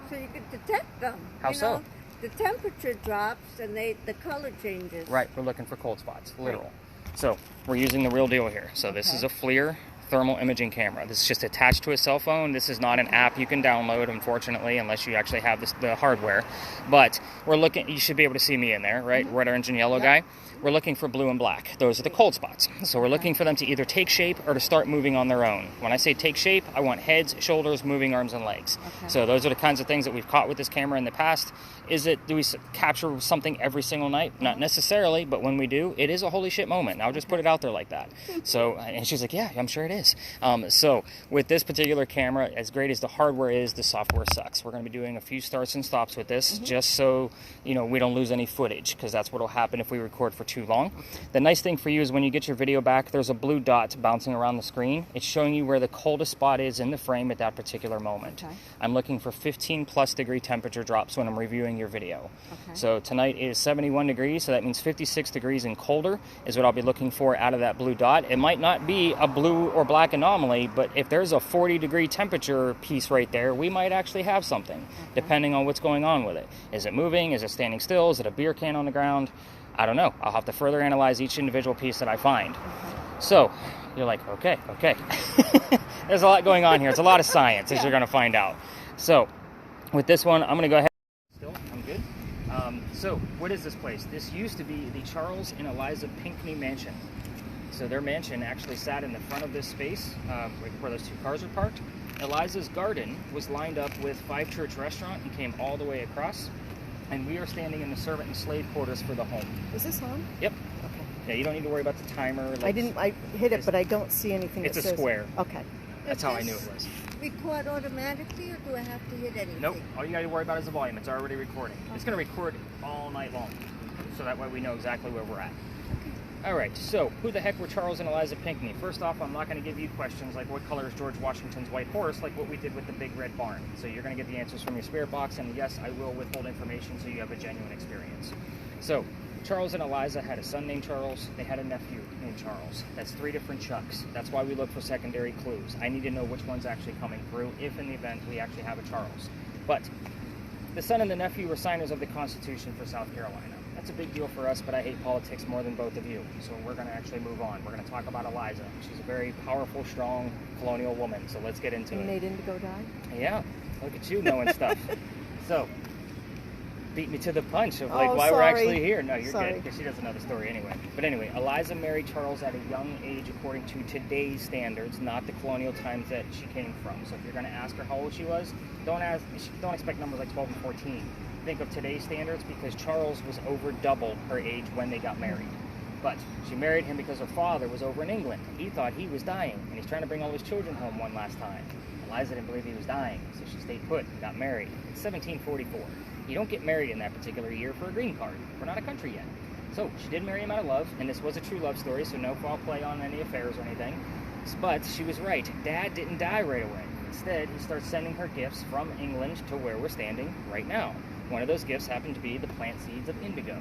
so you can detect them. How so? The temperature drops and the color changes. Right, we're looking for cold spots, literal. Right. So we're using the real deal here. So this is a FLIR thermal imaging camera. This is just attached to a cell phone. This is not an app you can download, unfortunately, unless you actually have the hardware. But we're looking, you should be able to see me in there, right? Red, orange, and yellow guy. We're looking for blue and black. Those are the cold spots. So we're looking for them to either take shape or to start moving on their own. When I say take shape, I want heads, shoulders, moving arms, and legs. So those are the kinds of things that we've caught with this camera in the past. Do we capture something every single night? Not necessarily, but when we do, it is a holy shit moment. And I'll just put it out there like that. So, and she's like, yeah, I'm sure it is. So with this particular camera, as great as the hardware is, the software sucks. We're going to be doing a few starts and stops with this, just so we don't lose any footage, because that's what will happen if we record for too long. The nice thing for you is when you get your video back, there's a blue dot bouncing around the screen. It's showing you where the coldest spot is in the frame at that particular moment. I'm looking for 15+ degree temperature drops when I'm reviewing your video. So tonight is 71 degrees, so that means 56 degrees and colder is what I'll be looking for out of that blue dot. It might not be a blue or black anomaly, but if there's a 40 degree temperature piece right there, we might actually have something, depending on what's going on with it. Is it moving? Is it standing still? Is it a beer can on the ground? I don't know. I'll have to further analyze each individual piece that I find. So you're like, okay. There's a lot going on here. It's a lot of science, as you're going to find out. So with this one, I'm going to go ahead. Still, I'm good. So what is this place? This used to be the Charles and Eliza Pinckney Mansion. So their mansion actually sat in the front of this space, where those two cars are parked. Eliza's garden was lined up with Five Church Restaurant and came all the way across. And we are standing in the servant and slave quarters for the home. Is this on? Yep. Okay. Yeah, you don't need to worry about the timer. I hit it, but I don't see anything that says... It's a square. Okay. That's how I knew it was. Record automatically, or do I have to hit anything? Nope. All you got to worry about is the volume. It's already recording. It's going to record all night long, so that way we know exactly where we're at. All right, so who the heck were Charles and Eliza Pinckney? First off, I'm not going to give you questions like what color is George Washington's white horse, like what we did with the Big Red Barn. So you're going to get the answers from your spirit box, and yes, I will withhold information so you have a genuine experience. So Charles and Eliza had a son named Charles. They had a nephew named Charles. That's 3 different Chucks. That's why we look for secondary clues. I need to know which one's actually coming through if in the event we actually have a Charles. But the son and the nephew were signers of the Constitution for South Carolina. That's a big deal for us, but I hate politics more than both of you. So we're going to actually move on. We're going to talk about Eliza. She's a very powerful, strong colonial woman. So let's get into it. You made Indigo die? Yeah. Look at you knowing stuff. So, beat me to the punch of why we're actually here. No, you're good, because she doesn't know the story anyway. But anyway, Eliza married Charles at a young age according to today's standards, not the colonial times that she came from. So if you're going to ask her how old she was, don't expect numbers like 12 and 14. Think of today's standards, because Charles was over double her age when they got married. But she married him because her father was over in England. He thought he was dying, and he's trying to bring all his children home one last time. Eliza didn't believe he was dying, so she stayed put and got married. It's 1744. You don't get married in that particular year for a green card. We're not a country yet. So she did marry him out of love, and this was a true love story, so no foul play on any affairs or anything. But she was right. Dad didn't die right away. Instead, he starts sending her gifts from England to where we're standing right now. One of those gifts happened to be the plant seeds of indigo.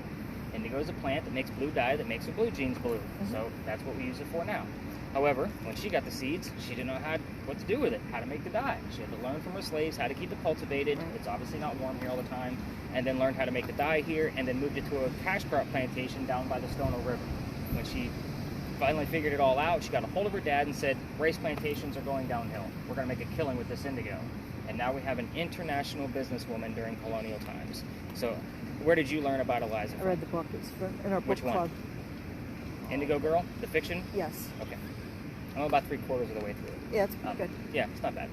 Indigo is a plant that makes blue dye that makes her blue jeans blue. So that's what we use it for now. However, when she got the seeds, she didn't know what to do with it, how to make the dye. She had to learn from her slaves how to keep it cultivated. It's obviously not warm here all the time. And then learned how to make the dye here, and then moved it to a cash crop plantation down by the Stono River. When she finally figured it all out, she got a hold of her dad and said, rice plantations are going downhill. We're going to make a killing with this indigo. And now we have an international businesswoman during colonial times. So where did you learn about Eliza from? I read the book. It's in our book Which one? club. Indigo Girl? The fiction? Yes. Okay. I'm about 3/4 of the way through it. Yeah, it's pretty good. Yeah, it's not bad.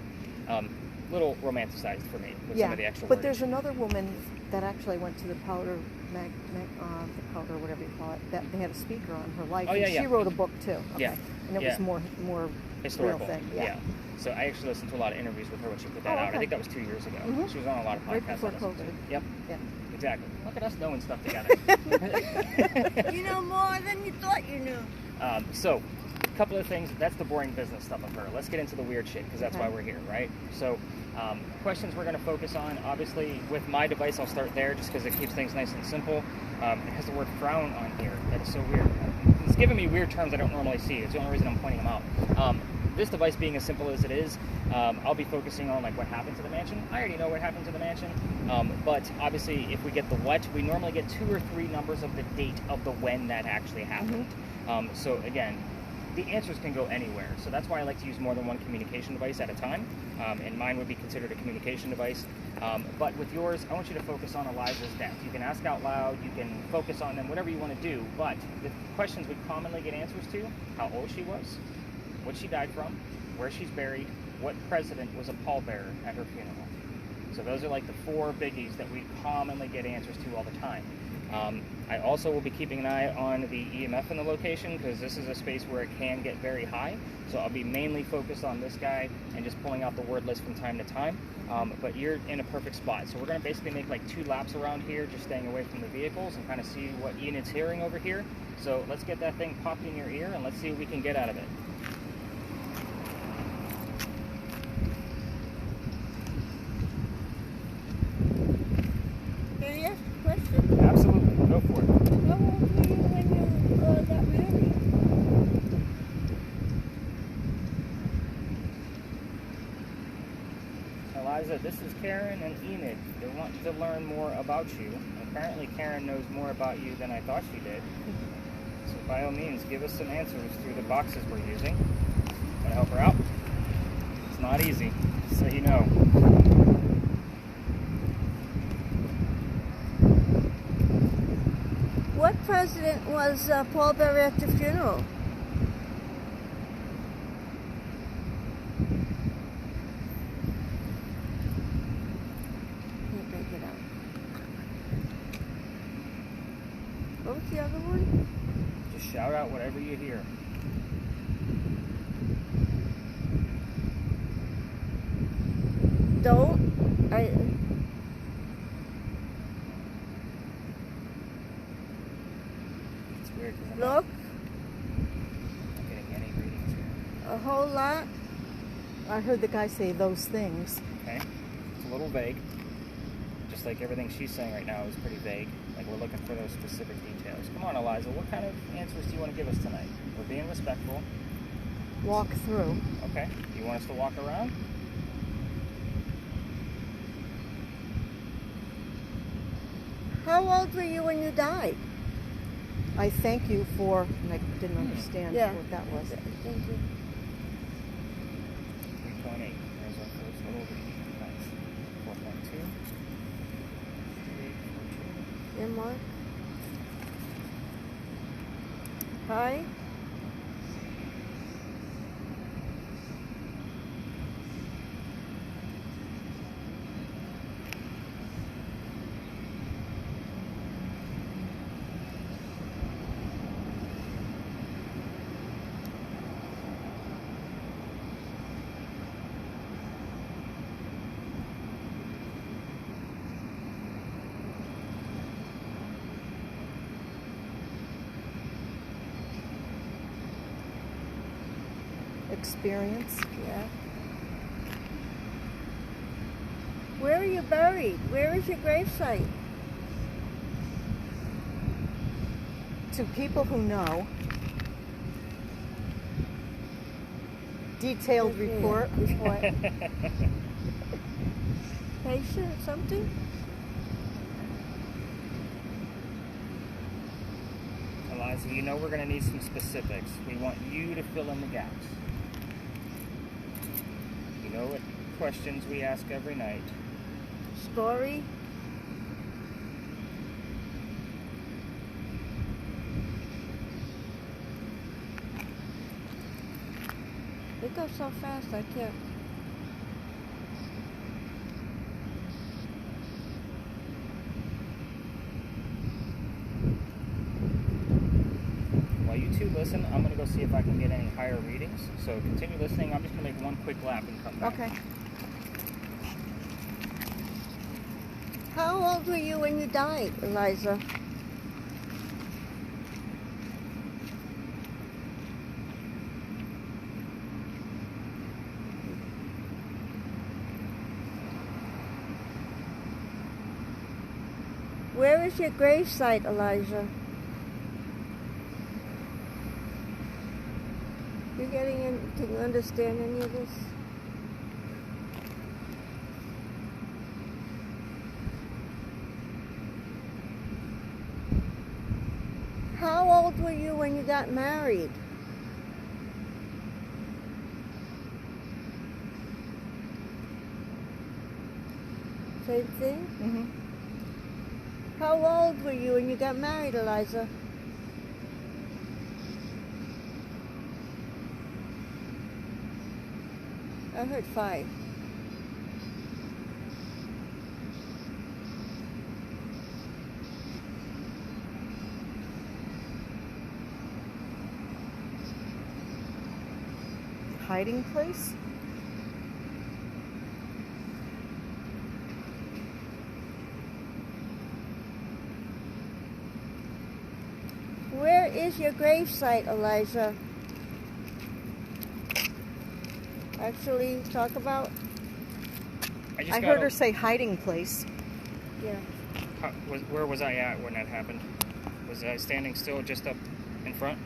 Little romanticized for me with some of the extra but wordage. there's another woman that actually went to the powder, the powder, whatever you call it. That they had a speaker on her life. Oh, yeah, and she wrote a book too. Okay. Yeah. And it was more historical. real thing. Yeah. So I actually listened to a lot of interviews with her when she put that out. Okay. I think that was 2 years ago. She was on a lot of podcasts. Right before I listened to. COVID. Yep. Yeah. Exactly. Look at us knowing stuff together. You know more than you thought you knew. So, a couple of things. That's the boring business stuff of her. Let's get into the weird shit, because that's why we're here, right? So, questions we're going to focus on. Obviously, with my device, I'll start there just because it keeps things nice and simple. It has the word frown on here. That is so weird. It's giving me weird terms I don't normally see. It's the only reason I'm pointing them out. this device being as simple as it is, I'll be focusing on like what happened to the mansion. I already know what happened to the mansion, but obviously if we get the what, we normally get 2 or 3 numbers of the date of the when that actually happened. So again, the answers can go anywhere. So that's why I like to use more than one communication device at a time. And mine would be considered a communication device. But with yours, I want you to focus on Eliza's death. You can ask out loud, you can focus on them, whatever you want to do. But the questions we commonly get answers to: how old she was, what she died from, where she's buried, what president was a pallbearer at her funeral. So those are like the 4 biggies that we commonly get answers to all the time. I also will be keeping an eye on the EMF in the location, because this is a space where it can get very high. So I'll be mainly focused on this guy and just pulling out the word list from time to time. But you're in a perfect spot. So we're going to basically make like 2 laps around here, just staying away from the vehicles, and kind of see what Ian is hearing over here. So let's get that thing popped in your ear and let's see what we can get out of it. Can I ask a question? Absolutely, go for it. How old were you when you got married? Eliza, this is Karen and Enid. They're wanting to learn more about you. Apparently Karen knows more about you than I thought she did. So by all means, give us some answers through the boxes we're using. Want to help her out? It's not easy, so you know. What president was pallbearer at the funeral? Can't make it out. What was the other one? Just shout out whatever you hear. Don't. It's weird because I'm Look, not getting any readings here. a whole lot. I heard the guy say those things. Okay? It's a little vague. Just like everything she's saying right now is pretty vague. Like we're looking for those specific details. Come on, Eliza, what kind of answers do you want to give us tonight? We're being respectful. Walk through. Okay. You want us to walk around? How old were you when you died? I thank you for, and I didn't understand Yeah. what that was. Thank you. 3.8. There's our first little reading. Nice. 4.2. 3.42. Yeah, Mark. Hi. Experience. Yeah. Where are you buried? Where is your gravesite? To people who know, detailed report. Report. Patient something? Eliza, you know we're going to need some specifics. We want you to fill in the gaps. You know what questions we ask every night. Story? They go so fast I can't. While you two listen, I'm going to go see if I can get any higher readings. So continue listening. I'm just going to make one quick lap and come back. Okay. How old were you when you died, Eliza? Where is your gravesite, Elijah? You're getting in? Can you understand any of this? How old were you when you got married? Same thing? Mm-hmm. How old were you when you got married, Eliza? I heard 5. Hiding place? Where is your gravesite, Eliza? Actually, talk about. I heard her say hiding place. Yeah. Where was I at when that happened? Was I standing still just up in front?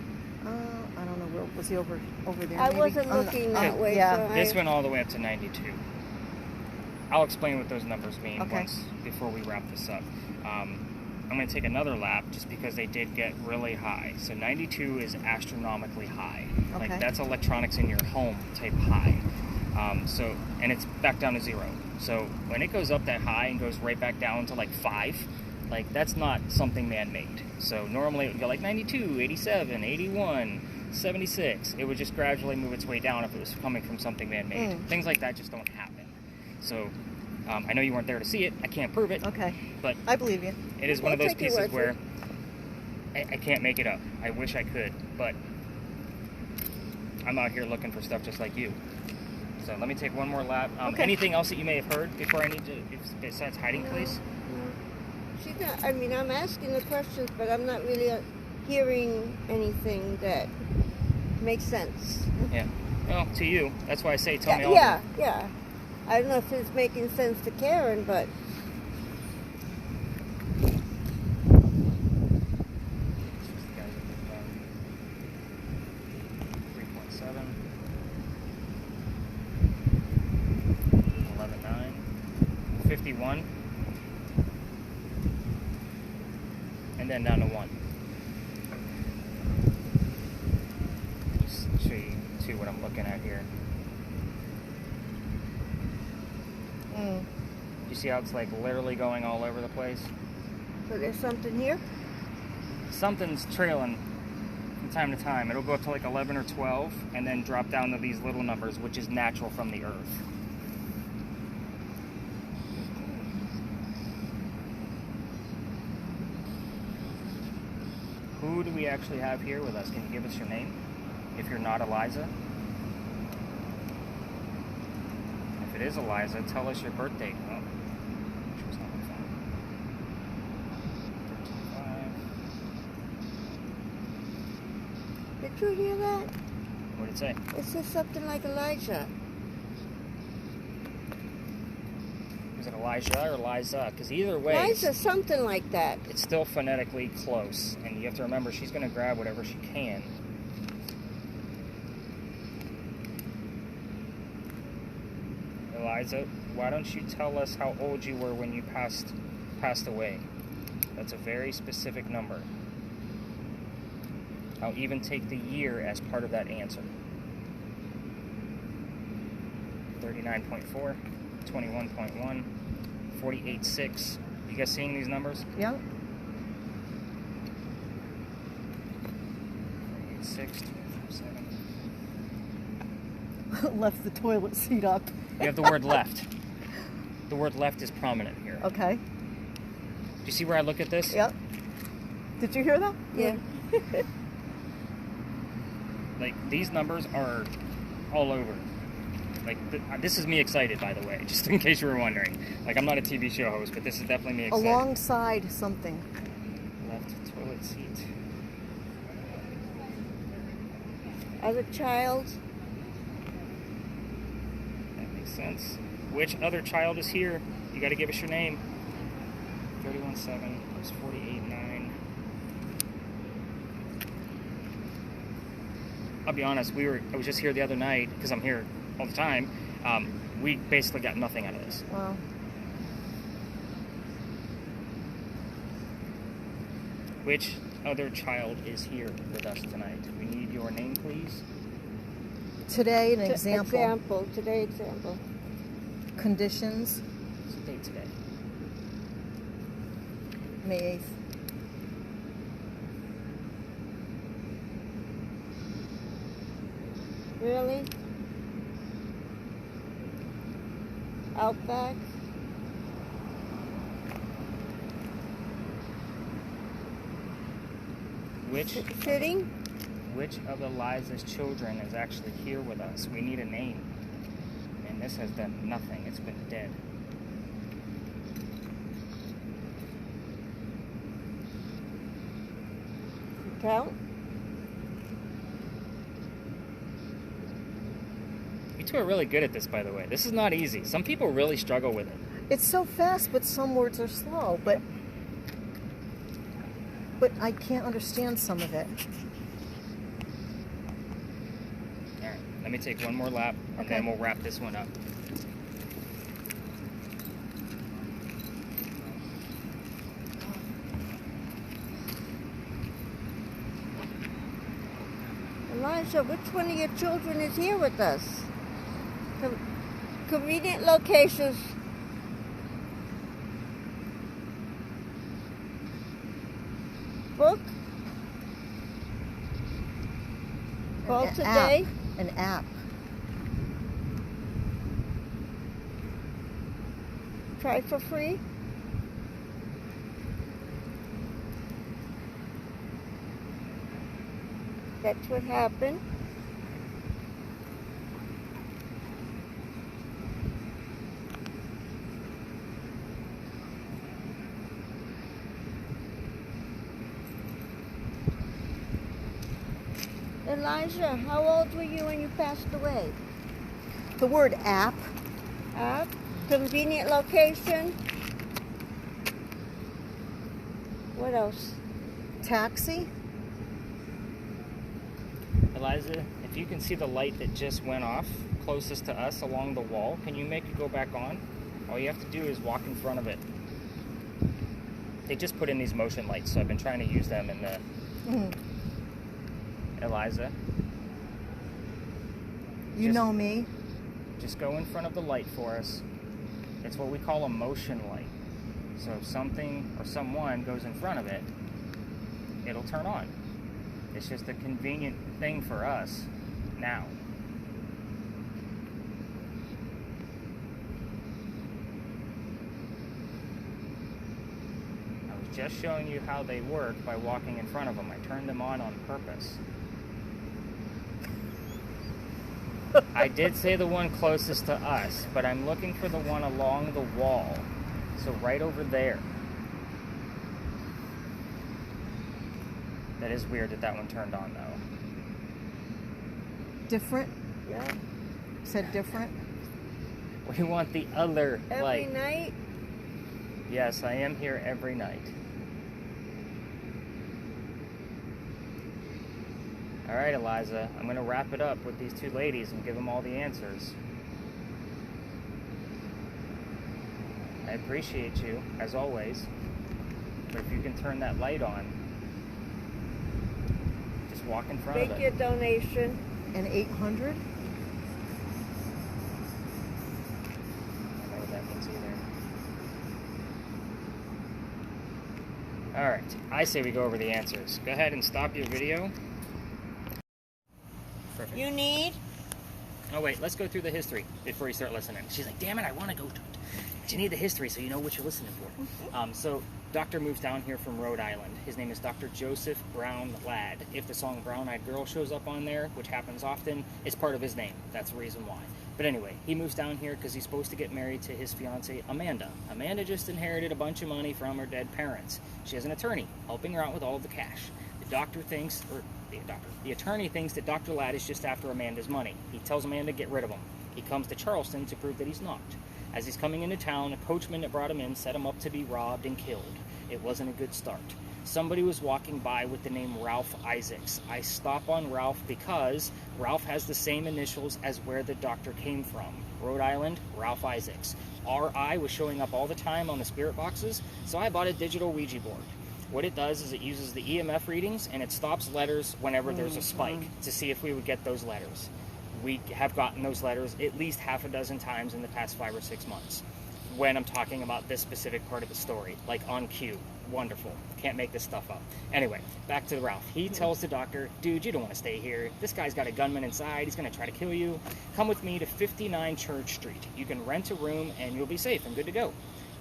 I don't know. Where was he over there? I maybe? wasn't looking that way. Yeah. So This went all the way up to 92. I'll explain what those numbers mean Okay. once before we wrap this up. I'm going to take another lap just because they did get really high. So 92 is astronomically high. Okay. Like that's electronics in your home type high. And it's back down to 0. So when it goes up that high and goes right back down to like 5, like that's not something man-made. So normally it would go like 92, 87, 81, 76. It would just gradually move its way down if it was coming from something man-made. Things like that just don't happen. So I know you weren't there to see it. I can't prove it. Okay. But I believe you. it is one of We'll those take your pieces word for where I can't make it up. I wish I could, but I'm out here looking for stuff just like you. So let me take one more lap. Okay. Anything else that you may have heard before I need to, besides hiding place? No. She's not. I mean, I'm asking the questions, but I'm not really hearing anything that makes sense. Yeah. Well, to you. That's why I say tell me all. Yeah. I don't know if it's making sense to Karen, but and then down to 1. Just show you too what I'm looking at here. You see how it's like literally going all over the place? so there's something here. Something's trailing from time to time. It'll go up to like 11 or 12 and then drop down to these little numbers, which is natural from the earth. Who do we actually have here with us? Can you give us your name? If you're not Eliza. If it is Eliza, tell us your birth date. Oh, she was on my phone. 13/5. Did you hear that? What did it say? It says something like Elijah. Is it Elijah or Liza? Because either way, Eliza, something like that. it's still phonetically close. And you have to remember, she's going to grab whatever she can. Eliza, why don't you tell us how old you were when you passed away? That's a very specific number. I'll even take the year as part of that answer. 39.4, 21.1, 48.6. You guys seeing these numbers? Yeah. 48.6, 24.7. Left the toilet seat up. You have the word left. The word left is prominent here. Okay. Do you see where I look at this? Yep. Did you hear that? Yeah. Like, these numbers are all over. Like, this is me excited, by the way, just in case you were wondering. Like, I'm not a TV show host, but this is definitely me excited. Alongside something. Left toilet seat. As a child, That makes sense. Which other child is here? You got to give us your name. 31.7 plus 48.9. I'll be honest, I was just here the other night, because I'm here all the time. We basically got nothing out of this. Well, Which other child is here with us tonight? We need your name, please. today, an example. Today example. Conditions, What's the date today? May 8th. Really? Outback? Sitting? Which of Eliza's children is actually here with us? We need a name. And this has done nothing. It's been dead. Count? You two are really good at this, by the way. This is not easy. Some people really struggle with it. It's so fast, but some words are slow. But I can't understand some of it. All right, let me take one more lap, and Okay. then we'll wrap this one up. Elijah, which one of your children is here with us? Convenient locations. Book? Call An today? app. An app. Try for free? That's what happened. Elijah, how old were you when you passed away? The word app. App? Convenient location? What else? Taxi. Eliza, if you can see the light that just went off closest to us along the wall, can you make it go back on? All you have to do is walk in front of it. They just put in these motion lights, so I've been trying to use them in the... Eliza. You know me. Just go in front of the light for us. It's what we call a motion light. So if something or someone goes in front of it, it'll turn on. It's just a convenient thing for us now. I was just showing you how they work by walking in front of them. I turned them on purpose. I did say the one closest to us, but I'm looking for the one along the wall. So right over there. That is weird that one turned on, though. Different. Yeah. Said different. We want the other Every light. night? Yes, I am here every night. All right, Eliza, I'm going to wrap it up with these two ladies and give them all the answers. I appreciate you, as always. But if you can turn that light on, just walk in front of Make it. your donation. And 800. I don't know what that means either. All right, I say we go over the answers. Go ahead and stop your video. Perfect. You need? Oh wait, let's go through the history before you start listening. She's like, damn it, I want to go to it. But you need the history so you know what you're listening for. So Doctor moves down here from Rhode Island. His name is Dr. Joseph Brown Ladd. If the song Brown Eyed Girl shows up on there, which happens often, it's part of his name. That's the reason why. But anyway, he moves down here because he's supposed to get married to his fiancée, Amanda. Amanda just inherited a bunch of money from her dead parents. She has an attorney helping her out with all of the cash. The attorney thinks that Dr. Ladd is just after Amanda's money. He tells Amanda to get rid of him. He comes to Charleston to prove that he's not. As he's coming into town, a coachman that brought him in set him up to be robbed and killed. It wasn't a good start. somebody was walking by with the name Ralph Isaacs. I stop on Ralph because Ralph has the same initials as where the doctor came from. Rhode Island, Ralph Isaacs. RI was showing up all the time on the spirit boxes, so I bought a digital Ouija board. What it does is it uses the EMF readings and it stops letters whenever there's a spike to see if we would get those letters. We have gotten those letters at least half a dozen times in the past 5 or 6 months when I'm talking about this specific part of the story, like on cue. Wonderful. Can't make this stuff up. Anyway, back to Ralph. He tells the doctor, dude, you don't want to stay here. This guy's got a gunman inside. He's going to try to kill you. Come with me to 59 Church Street. You can rent a room and you'll be safe and good to go.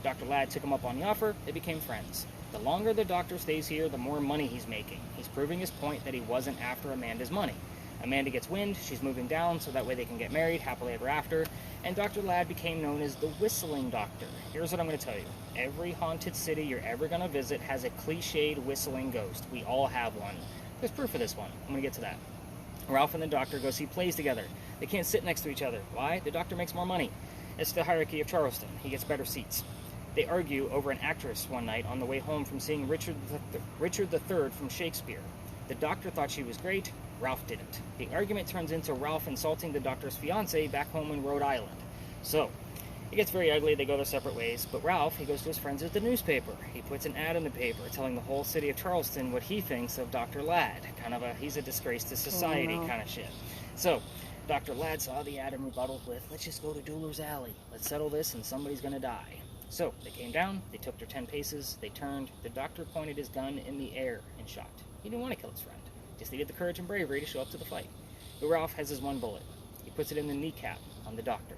Dr. Ladd took him up on the offer. They became friends. The longer the doctor stays here, the more money he's making. He's proving his point that he wasn't after Amanda's money. Amanda gets wind, she's moving down so that way they can get married happily ever after, and Dr. Ladd became known as the Whistling Doctor. Here's what I'm going to tell you. Every haunted city you're ever going to visit has a cliched whistling ghost. We all have one. There's proof of this one. I'm going to get to that. Ralph and the doctor go see plays together. They can't sit next to each other. Why? The doctor makes more money. It's the hierarchy of Charleston. He gets better seats. They argue over an actress one night on the way home from seeing Richard III from Shakespeare. The doctor thought she was great. Ralph didn't. The argument turns into Ralph insulting the doctor's fiancée back home in Rhode Island. So, it gets very ugly. They go their separate ways. But Ralph, he goes to his friends at the newspaper. He puts an ad in the paper telling the whole city of Charleston what he thinks of Dr. Ladd. Kind of he's a disgrace to society kind of shit. So, Dr. Ladd saw the ad and rebutted with, let's just go to Dueler's Alley. Let's settle this and somebody's going to die. So, they came down, they took their 10 paces, they turned, the doctor pointed his gun in the air and shot. He didn't want to kill his friend. Just needed the courage and bravery to show up to the fight. But Ralph has his one bullet. He puts it in the kneecap on the doctor.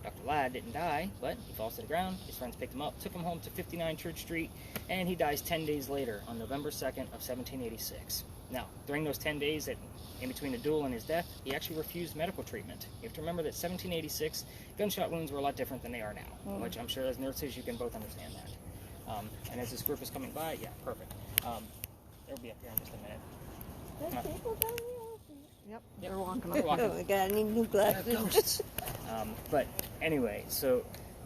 Dr. Ladd didn't die, but he falls to the ground. His friends picked him up, took him home to 59 Church Street, and he dies 10 days later on November 2nd of 1786. Now, during those 10 days in between the duel and his death, he actually refused medical treatment. You have to remember that 1786, gunshot wounds were a lot different than they are now, which I'm sure as nurses you can both understand that. And as this group is coming by, yeah, perfect. They'll be up here in just a minute. There's people down here. Yep, they're walking They're up. walking. Oh my god, I need new glasses. But anyway, so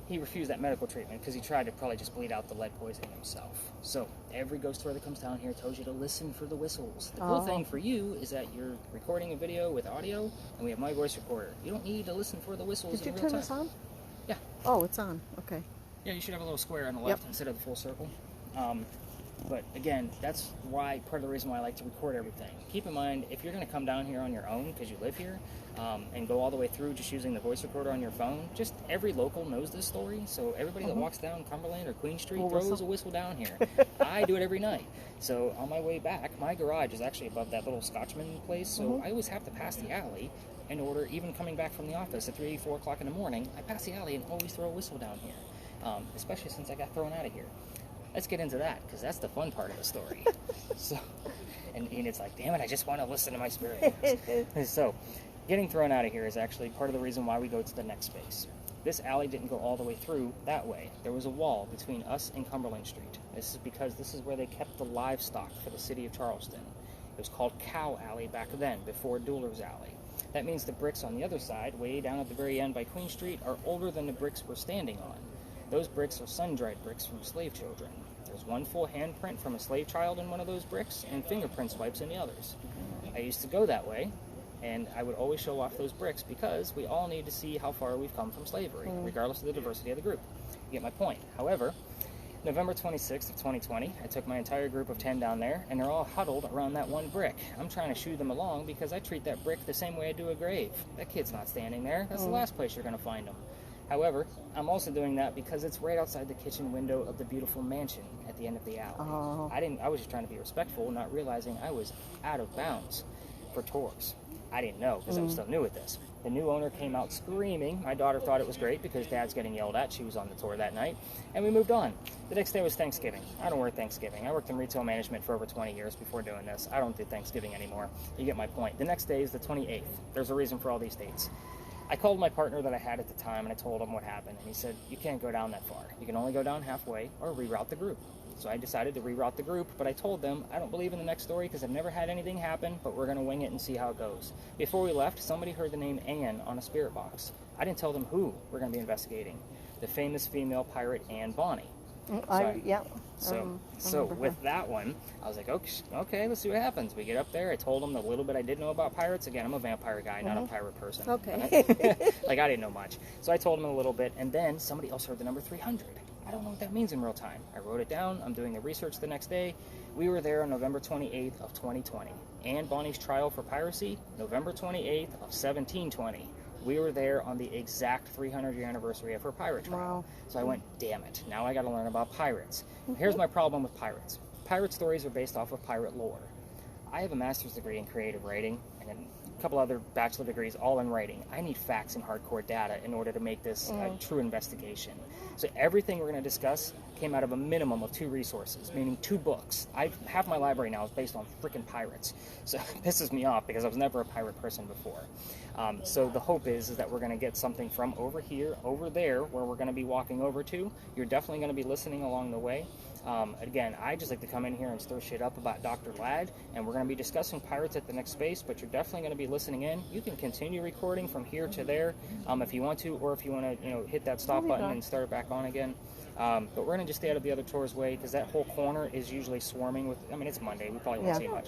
he refused that medical treatment because he tried to probably just bleed out the lead poisoning himself. So every ghost story that comes down here tells you to listen for the whistles. The cool thing for you is that you're recording a video with audio, and we have my voice recorder. You don't need to listen for the whistles Did you in real turn time. this on? Yeah. Oh, it's on. Okay. Yeah, you should have a little square on the left instead of the full circle. But again, that's why part of the reason why I like to record everything. Keep in mind, if you're going to come down here on your own because you live here, and go all the way through just using the voice recorder on your phone, just every local knows this story. So everybody that walks down Cumberland or Queen Street throws a whistle down here. I do it every night. So on my way back, my garage is actually above that little Scotchman place. So I always have to pass the alley in order, even coming back from the office at 3, 4 o'clock in the morning, I pass the alley and always throw a whistle down here, especially since I got thrown out of here. Let's get into that, because that's the fun part of the story. So, and it's like, damn it, I just want to listen to my spirit. So, getting thrown out of here is actually part of the reason why we go to the next space. This alley didn't go all the way through that way. There was a wall between us and Cumberland Street. This is because this is where they kept the livestock for the city of Charleston. It was called Cow Alley back then, before Dueler's Alley. That means the bricks on the other side, way down at the very end by Queen Street, are older than the bricks we're standing on. Those bricks are sun-dried bricks from slave children. There's one full handprint from a slave child in one of those bricks, and fingerprint swipes in the others. I used to go that way, and I would always show off those bricks because we all need to see how far we've come from slavery, regardless of the diversity of the group. You get my point. However, November 26th of 2020, I took my entire group of 10 down there, and they're all huddled around that one brick. I'm trying to shoo them along because I treat that brick the same way I do a grave. That kid's not standing there. That's the last place you're going to find him. However, I'm also doing that because it's right outside the kitchen window of the beautiful mansion at the end of the alley. I was just trying to be respectful, not realizing I was out of bounds for tours. I didn't know because I was still new at this. The new owner came out screaming. My daughter thought it was great because Dad's getting yelled at. She was on the tour that night. And we moved on. The next day was Thanksgiving. I don't work Thanksgiving. I worked in retail management for over 20 years before doing this. I don't do Thanksgiving anymore. You get my point. The next day is the 28th. There's a reason for all these dates. I called my partner that I had at the time and I told him what happened. And he said, you can't go down that far. You can only go down halfway or reroute the group. So I decided to reroute the group, but I told them I don't believe in the next story because I've never had anything happen, but we're going to wing it and see how it goes. Before we left, somebody heard the name Anne on a spirit box. I didn't tell them who we're going to be investigating. The famous female pirate Anne Bonny. Yeah. So, I so remember with her. that one, I was like, okay, let's see what happens. We get up there. I told them the little bit I did know about pirates. Again, I'm a vampire guy, not a pirate person. Okay. Like, I didn't know much. So I told them a little bit, and then somebody else heard the number 300. I don't know what that means in real time. I wrote it down. I'm doing the research the next day. We were there on November 28th of 2020. Anne Bonny's trial for piracy, November 28th of 1720. We were there on the exact 300-year anniversary of her pirate trial. Wow. So I went, damn it, now I got to learn about pirates. Here's my problem with pirates. Pirate stories are based off of pirate lore. I have a master's degree in creative writing and a couple other bachelor degrees all in writing. I need facts and hardcore data in order to make this a true investigation. So everything we're going to discuss came out of a minimum of 2 resources, meaning 2 books. Half my library now is based on freaking pirates. So it pisses me off because I was never a pirate person before. So the hope is that we're going to get something from over here, over there, where we're going to be walking over to. You're definitely going to be listening along the way. Again, I just like to come in here and stir shit up about Dr. Ladd, and we're going to be discussing pirates at the next space, but you're definitely going to be listening in. You can continue recording from here to there if you want to, or if you want to, hit that stop button and start it back on again. But we're going to just stay out of the other tour's way because that whole corner is usually swarming with, it's Monday. We probably won't see much.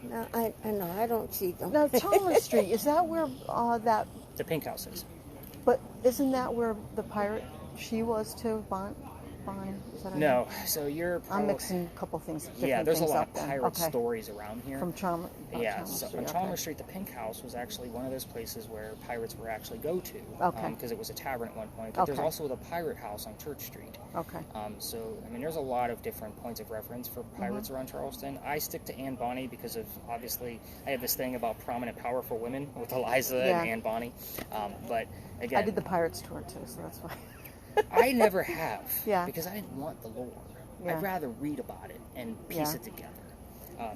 No, I know. I don't see them. Now, Thomas Street, is that where that... The Pink House is. But isn't that where the pirate, she was too? Bonnie? Is that her No, name? so you're probably... I'm mixing a couple things. Yeah, there's a lot of then. pirate stories around here. From Chalmers. Yeah, so on Chalmers Street, the Pink House was actually one of those places where pirates were actually go to. Okay. Because it was a tavern at one point. But there's also the Pirate House on Church Street. Okay. So, there's a lot of different points of reference for pirates around Charleston. I stick to Anne Bonny because of, obviously, I have this thing about prominent, powerful women with Eliza and Anne Bonny. But, again... I did the Pirates tour, too, so that's why. I never have. Yeah. Because I didn't want the lore. Yeah. I'd rather read about it and piece it together.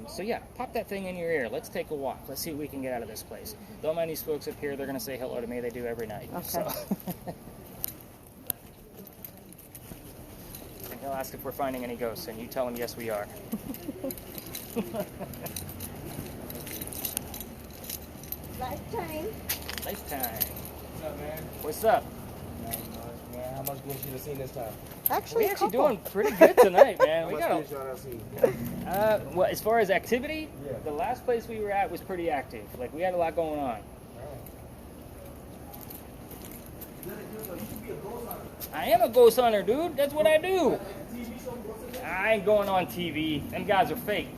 So yeah, pop that thing in your ear. Let's take a walk. Let's see what we can get out of this place. Don't mind these folks up here. They're going to say hello to me. They do every night. Okay. So. And he'll ask if we're finding any ghosts, and you tell him, yes, we are. Lifetime. Lifetime. What's up, man? What's up? Man, how much goose you have seen this time? Actually, We're a actually couple. doing pretty good tonight, man. How We much got fish y'all have seen? well, as far as activity, Yeah. the last place we were at was pretty active. Like, we had a lot going on. I am a ghost hunter, dude. That's what I do. I ain't going on TV. Them guys are fake.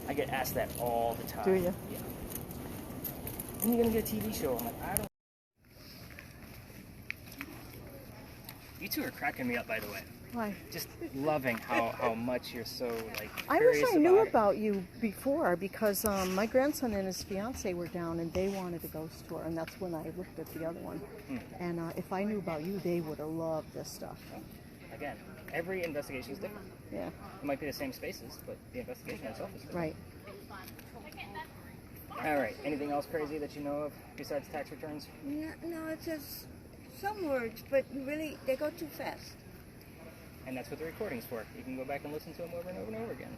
I get asked that all the time. Do you? Yeah. When are you gonna get a TV show? I'm like, I don't. You two are cracking me up, by the way. Why? Just loving how much you're so like I curious wish I knew it. about you before because my grandson and his fiance were down and they wanted a ghost tour, and that's when I looked at the other one. And if I knew about you, they would have loved this stuff. Again, every investigation is different. Yeah. It might be the same spaces, but the investigation itself is different. Right. All right. Anything else crazy that you know of besides tax returns? No, it's just some words, but really, they go too fast. And that's what the recording's for. You can go back and listen to them over and over and over again.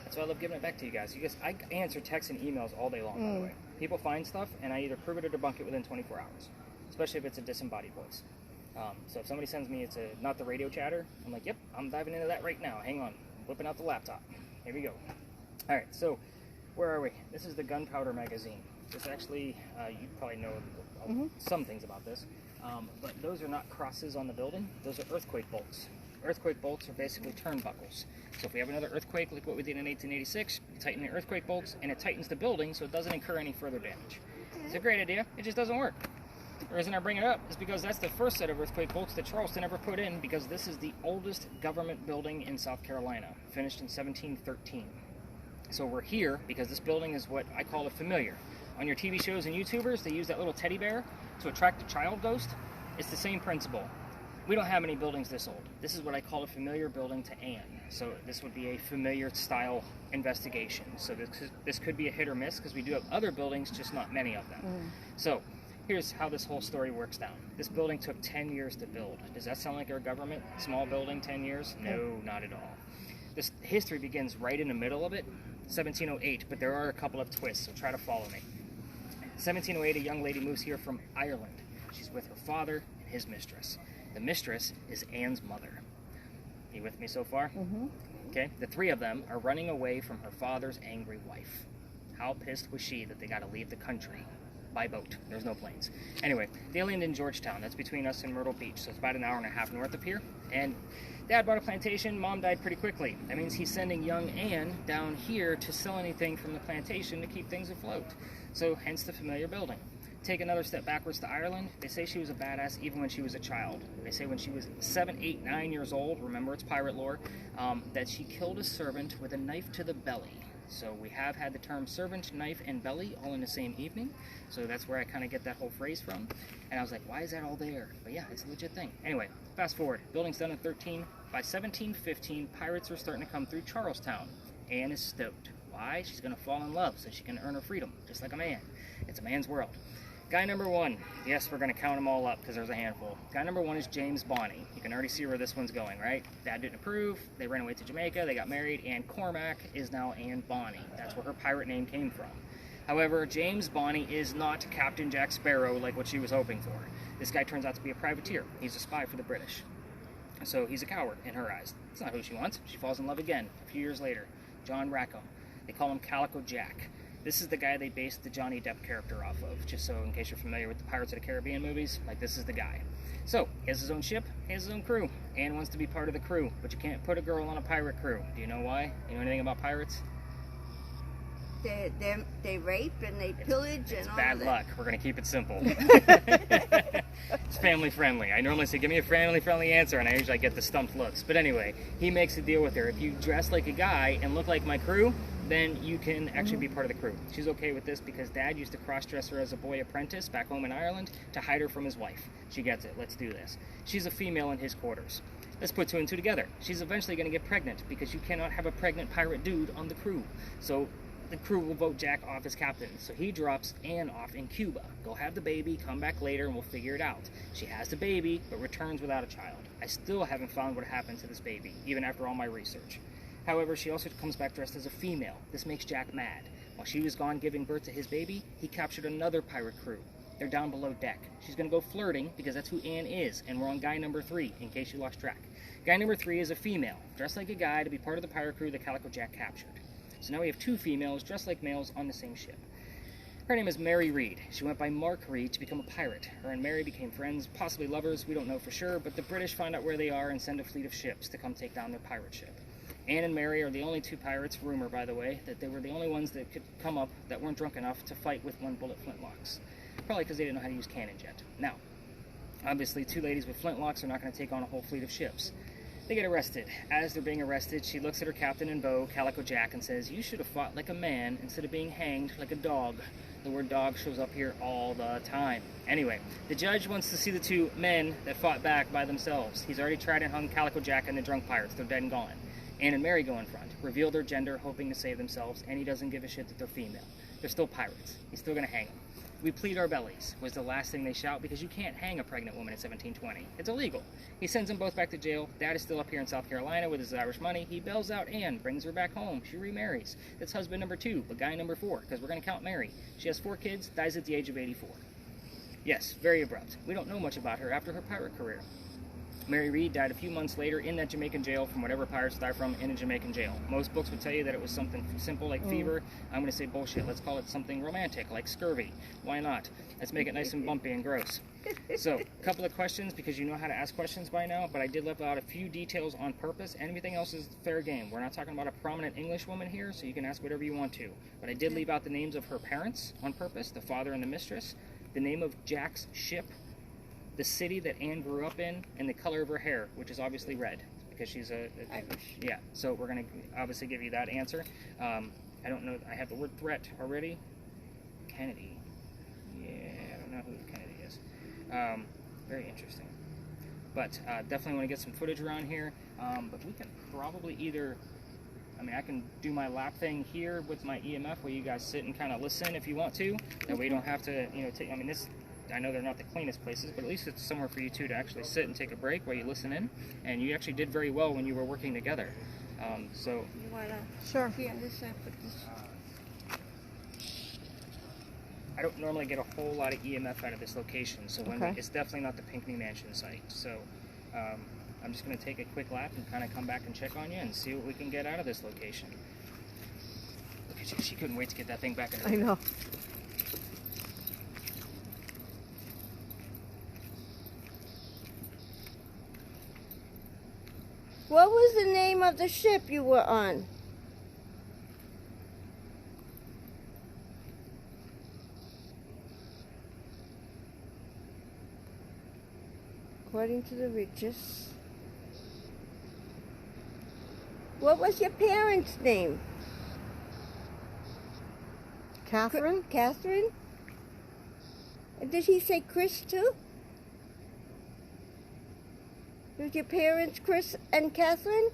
That's why I love giving it back to you guys. I answer texts and emails all day long, by the way. People find stuff, and I either prove it or debunk it within 24 hours, especially if it's a disembodied voice. So if somebody sends me it's not the radio chatter, I'm like, yep, I'm diving into that right now. Hang on. Whipping out the laptop. Here we go. All right, so where are we? This is the Gunpowder Magazine. This actually, you probably know some things about this, but those are not crosses on the building. Those are earthquake bolts. Earthquake bolts are basically turnbuckles. So if we have another earthquake like what we did in 1886, you tighten the earthquake bolts and it tightens the building so it doesn't incur any further damage. It's a great idea. It just doesn't work. The reason I bring it up is because that's the first set of earthquake bolts that Charleston ever put in, because this is the oldest government building in South Carolina, finished in 1713. So we're here because this building is what I call a familiar. On your TV shows and YouTubers, they use that little teddy bear to attract a child ghost. It's the same principle. We don't have any buildings this old. This is what I call a familiar building to Anne. So this would be a familiar style investigation. So this could be a hit or miss because we do have other buildings, just not many of them. So here's how this whole story works down. This building took 10 years to build. Does that sound like our government? Small building, 10 years? No, not at all. This history begins right in the middle of it, 1708, but there are a couple of twists, so try to follow me. 1708, a young lady moves here from Ireland. She's with her father and his mistress. The mistress is Anne's mother. You with me so far? Mm-hmm. Okay, the three of them are running away from her father's angry wife. How pissed was she that they got to leave the country by boat? There's no planes. Anyway, they land in Georgetown. That's between us and Myrtle Beach, so it's about an hour and a half north of here. And Dad bought a plantation. Mom died pretty quickly. That means he's sending young Anne down here to sell anything from the plantation to keep things afloat. So hence the familiar building. Take another step backwards to Ireland. They say she was a badass even when she was a child. They say when she was 7, 8, 9 years old, remember it's pirate lore, that she killed a servant with a knife to the belly. So we have had the term servant, knife, and belly all in the same evening. So that's where I kind of get that whole phrase from. And I was like, why is that all there? But yeah, it's a legit thing. Anyway, fast forward. Building's done in 13. By 1715, pirates are starting to come through Charlestown. Anne is stoked. Why? She's going to fall in love so she can earn her freedom, just like a man. It's a man's world. Guy number 1, yes, we're going to count them all up because there's a handful. Guy number 1 is James Bonney. You can already see where this one's going, right? Dad didn't approve, they ran away to Jamaica, they got married, and Cormac is now Anne Bonny. That's where her pirate name came from. However, James Bonney is not Captain Jack Sparrow like what she was hoping for. This guy turns out to be a privateer. He's a spy for the British. So he's a coward in her eyes. It's not who she wants. She falls in love again a few years later. John Rackham. They call him Calico Jack. This is the guy they based the Johnny Depp character off of, just so in case you're familiar with the Pirates of the Caribbean movies, like this is the guy. So, he has his own ship, he has his own crew. Anne wants to be part of the crew, but you can't put a girl on a pirate crew. Do you know why? You know anything about pirates? They rape and they pillage It's and all bad that. luck. We're going to keep it simple. It's family friendly. I normally say, give me a family friendly answer, and I usually get the stumped looks. But anyway, he makes a deal with her. If you dress like a guy and look like my crew, then you can actually be part of the crew. She's okay with this because Dad used to cross-dress her as a boy apprentice back home in Ireland to hide her from his wife. She gets it. Let's do this. She's a female in his quarters. Let's put 2 and 2 together. She's eventually going to get pregnant because you cannot have a pregnant pirate dude on the crew. So the crew will vote Jack off as captain. So he drops Anne off in Cuba. Go have the baby, come back later, and we'll figure it out. She has the baby, but returns without a child. I still haven't found what happened to this baby, even after all my research. However, she also comes back dressed as a female. This makes Jack mad. While she was gone giving birth to his baby, he captured another pirate crew. They're down below deck. She's going to go flirting because that's who Anne is, and we're on guy number 3, in case you lost track. Guy number 3 is a female, dressed like a guy to be part of the pirate crew that Calico Jack captured. So now we have 2 females dressed like males on the same ship. Her name is Mary Read. She went by Mark Read to become a pirate. Her and Mary became friends, possibly lovers, we don't know for sure, but the British find out where they are and send a fleet of ships to come take down their pirate ship. Anne and Mary are the only 2 pirates, rumor by the way, that they were the only ones that could come up that weren't drunk enough to fight with 1-bullet flintlocks. Probably because they didn't know how to use cannons yet. Now, obviously 2 ladies with flintlocks are not going to take on a whole fleet of ships. They get arrested. As they're being arrested, she looks at her captain in bow, Calico Jack, and says, "You should have fought like a man instead of being hanged like a dog." The word dog shows up here all the time. Anyway, the judge wants to see the 2 men that fought back by themselves. He's already tried and hung Calico Jack and the drunk pirates. They're dead and gone. Anne and Mary go in front, reveal their gender, hoping to save themselves, and he doesn't give a shit that they're female. They're still pirates. He's still going to hang them. "We plead our bellies," was the last thing they shout, because you can't hang a pregnant woman in 1720. It's illegal. He sends them both back to jail. Dad is still up here in South Carolina with his Irish money. He bails out Anne, brings her back home. She remarries. That's husband number 2, but guy number 4, because we're going to count Mary. She has 4 kids, dies at the age of 84. Yes, very abrupt. We don't know much about her after her pirate career. Mary Read died a few months later in that Jamaican jail from whatever pirates die from in a Jamaican jail. Most books would tell you that it was something simple like fever. I'm going to say bullshit. Let's call it something romantic like scurvy. Why not? Let's make it nice and bumpy and gross. So, a couple of questions because you know how to ask questions by now, but I did leave out a few details on purpose. Everything else is fair game. We're not talking about a prominent English woman here, so you can ask whatever you want to. But I did leave out the names of her parents on purpose, the father and the mistress, the name of Jack's ship, the city that Anne grew up in, and the color of her hair, which is obviously red, because she's Irish. yeah, so we're going to obviously give you that answer. I don't know, I have the word threat already. Kennedy. Yeah, I don't know who Kennedy is. Very interesting. But definitely want to get some footage around here. But we can probably either, I can do my lap thing here with my EMF where you guys sit and kind of listen if you want to. That way you don't have to, take, I know they're not the cleanest places, but at least it's somewhere for you two to actually sit and take a break while you listen in. And you actually did very well when you were working together. So You want to Sure. be on this side, put this. I don't normally get a whole lot of EMF out of this location, so Okay. it's definitely not the Pinckney Mansion site. So I'm just going to take a quick lap and kind of come back and check on you and see what we can get out of this location. Look at you, she couldn't wait to get that thing back in her I know. What was the name of the ship you were on? According to the Riches. What was your parents' name? Catherine? Catherine? And did he say Chris too? Was your parents Chris and Catherine?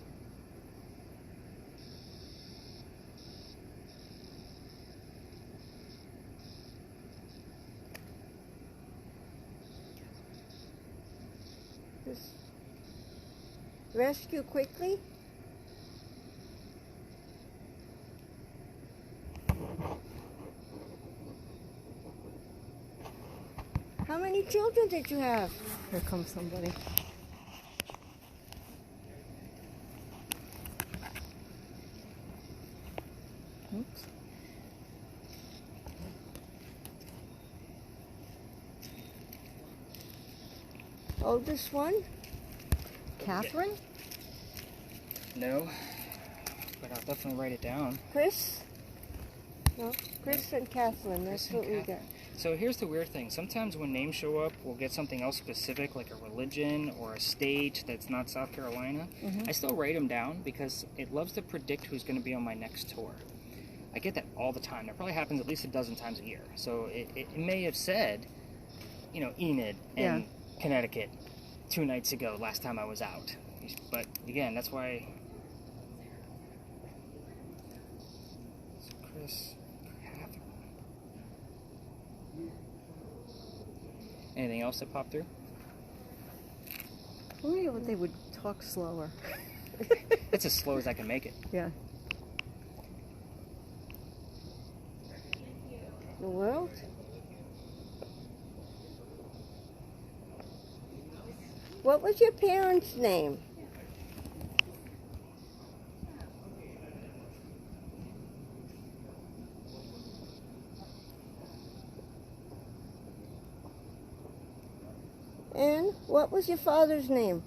Just rescue quickly. How many children did you have? Here comes somebody. Oops. Oldest one? Catherine? No, but I'll definitely write it down. Chris? No, Chris and Catherine. That's Chris and what we got. Catherine. So here's the weird thing. Sometimes when names show up, we'll get something else specific, like a religion or a state that's not South Carolina. I still write them down because it loves to predict who's going to be on my next tour. I get that all the time. That probably happens at least a dozen times a year. So it may have said, you know, Enid in Connecticut 2 nights ago, last time I was out. But again, that's why... So Chris, Catherine. Anything else that popped through? I wonder what they would talk slower. It's as slow as I can make it. Yeah. The world? What was your parents' name? And what was your father's name?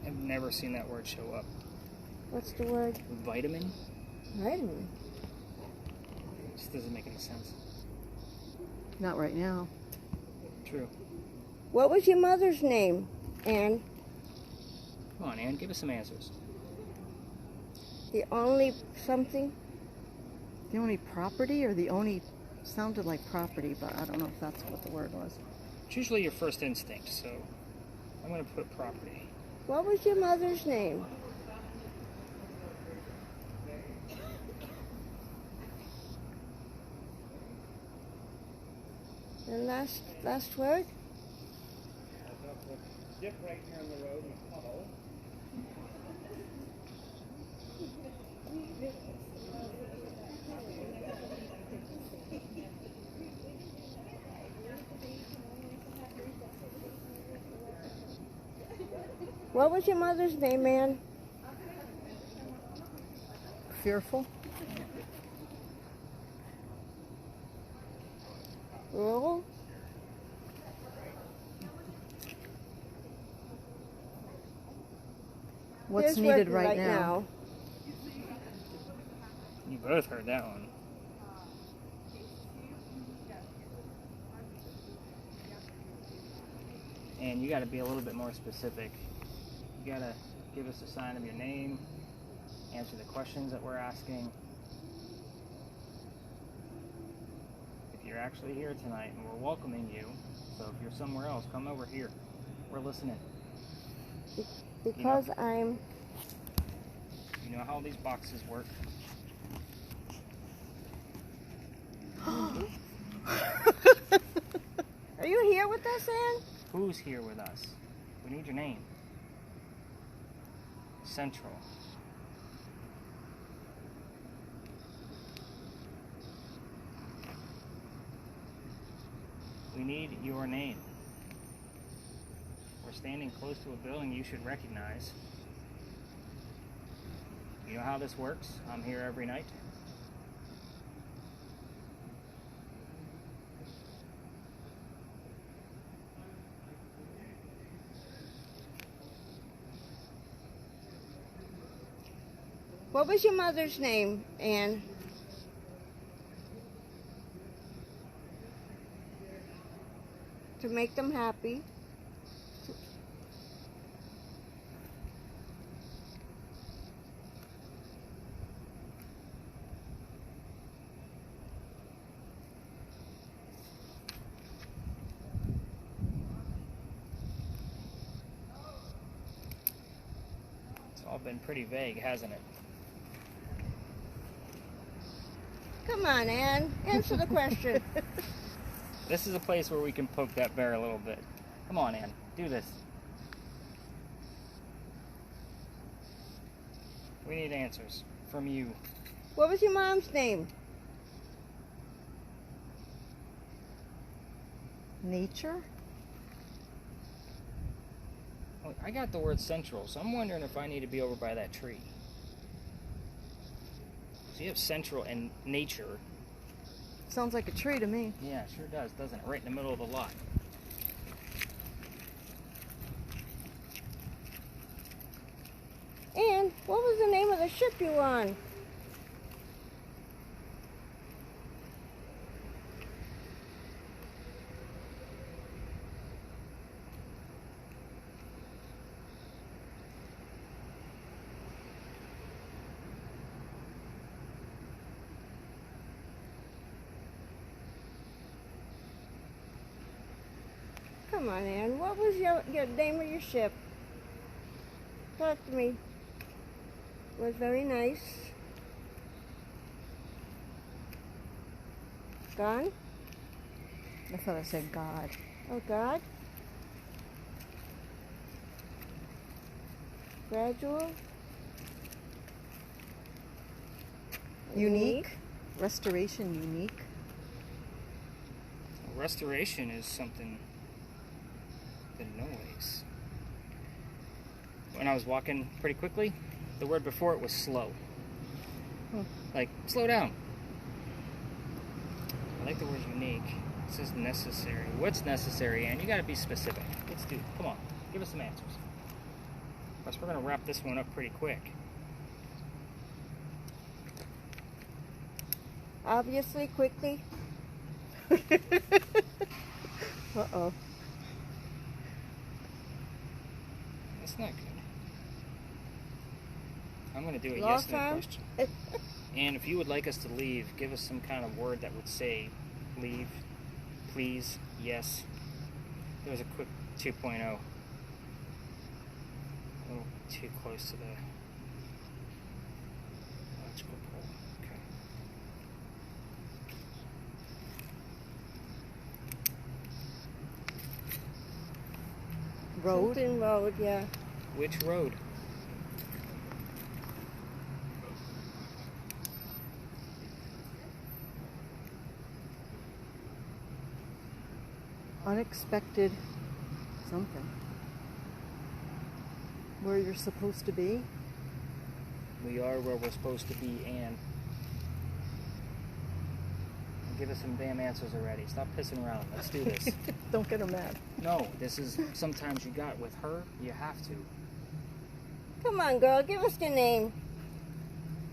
I've never seen that word show up. What's the word? Vitamin? Vitamin. Just doesn't make any sense. Not right now. True. What was your mother's name, Anne? Come on, Ann, give us some answers. The only something? The only property or the only sounded like property, but I don't know if that's what the word was. It's usually your first instinct, so I'm going to put property. What was your mother's name? And last word? Dip right here on the road and puddle. What was your mother's name, Anne? Fearful? Earl? What's Here's needed working right now? You both heard that one. And you got to be a little bit more specific. You got to give us a sign of your name, answer the questions that we're asking. If you're actually here tonight and we're welcoming you, so if you're somewhere else, come over here. We're listening. Because I'm... You know how these boxes work. us, Ann? Who's here with us? We need your name. Central. We need your name. We're standing close to a building you should recognize. You know how this works? I'm here every night. What was your mother's name, Ann? To make them happy. It's all been pretty vague, hasn't it? Come on, Ann. Answer the question. This is a place where we can poke that bear a little bit. Come on, Ann. Do this. We need answers from you. What was your mom's name? Nature? Oh, I got the word central, so I'm wondering if I need to be over by that tree. So you have central and nature. Sounds like a tree to me. Yeah, it sure does, doesn't it? Right in the middle of the lot. And what was the name of the ship you were on? Come on, Ann. What was your name of your ship? Talk to me. It was very nice. Gone? I thought I said God. Oh, God. Gradual. Unique? Restoration unique? Restoration is something that noise. When I was walking pretty quickly, the word before it was slow. Like, slow down. I like the word unique. It says necessary. What's necessary, Ann? You gotta be specific. Let's do it. Come on. Give us some answers. Plus, we're gonna wrap this one up pretty quick. Obviously, quickly. Uh-oh. That's not good. I'm gonna do a Law yes no firm? question. And if you would like us to leave, give us some kind of word that would say leave, please, yes. There was a quick 2.0. A little too close to the electrical pole. Okay. Road? Something road, yeah. Which road? Unexpected something. Where you're supposed to be? We are where we're supposed to be, and give us some damn answers already. Stop pissing around. Let's do this. Don't get her mad. No, this is sometimes you got with her, you have to. Come on, girl. Give us your name.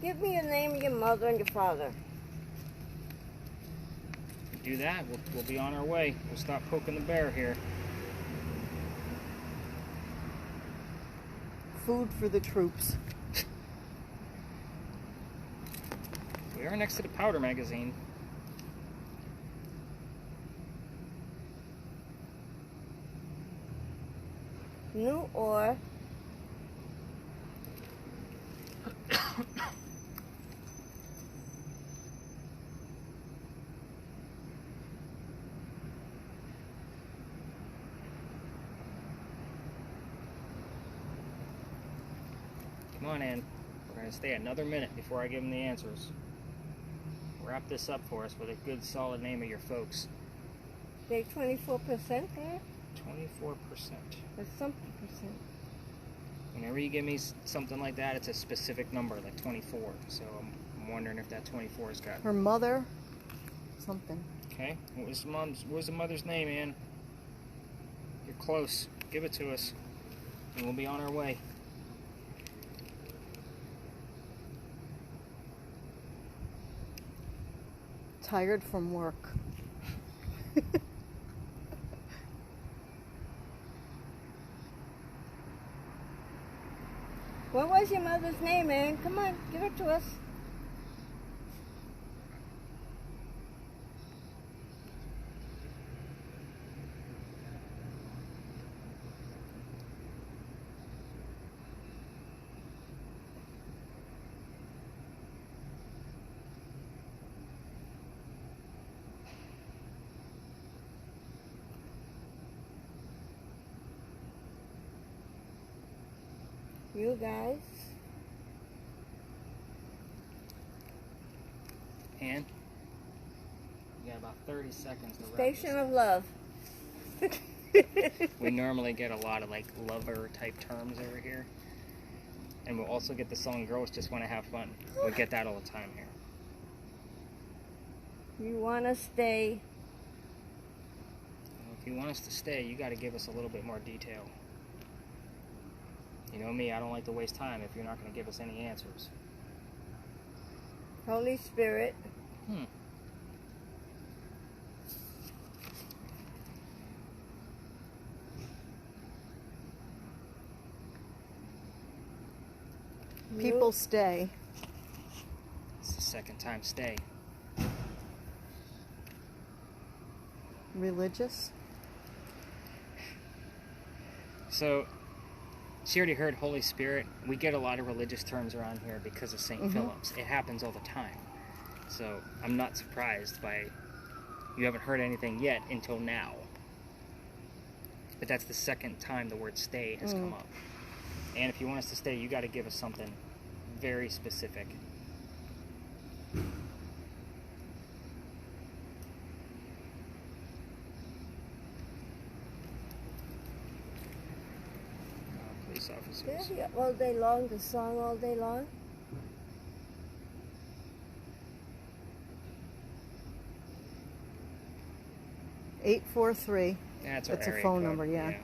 Give me your name of your mother and your father. Do that, we'll be on our way. We'll stop poking the bear here. Food for the troops. We are next to the powder magazine. New or Come on, Ann. We're going to stay another minute before I give them the answers. Wrap this up for us with a good, solid name of your folks. They 24% there? 24%. Or something percent. Whenever you give me something like that, it's a specific number, like 24. So I'm wondering if that 24's got... Her mother, something. Okay. What was the mother's name, Ann? You're close. Give it to us. And we'll be on our way. Tired from work. What was your mother's name, Ann? Come on, give it to us. You guys. Ann? You got about 30 seconds to wrap Station this of Love. We normally get a lot of like lover type terms over here. And we'll also get the song Girls Just Want to Have Fun. We get that all the time here. You want to stay. If you want us to stay, you got to give us a little bit more detail. You know me, I don't like to waste time if you're not going to give us any answers. Holy Spirit. People stay. It's the second time stay. Religious. So, she already heard Holy Spirit. We get a lot of religious terms around here because of St. Philip's. It happens all the time. So, I'm not surprised by you haven't heard anything yet until now. But that's the second time the word stay has come up. And if you want us to stay, you got to give us something very specific. Police officers. Yeah, all day long, the song all day long. Eight 843. That's our That's a area phone code. number, yeah.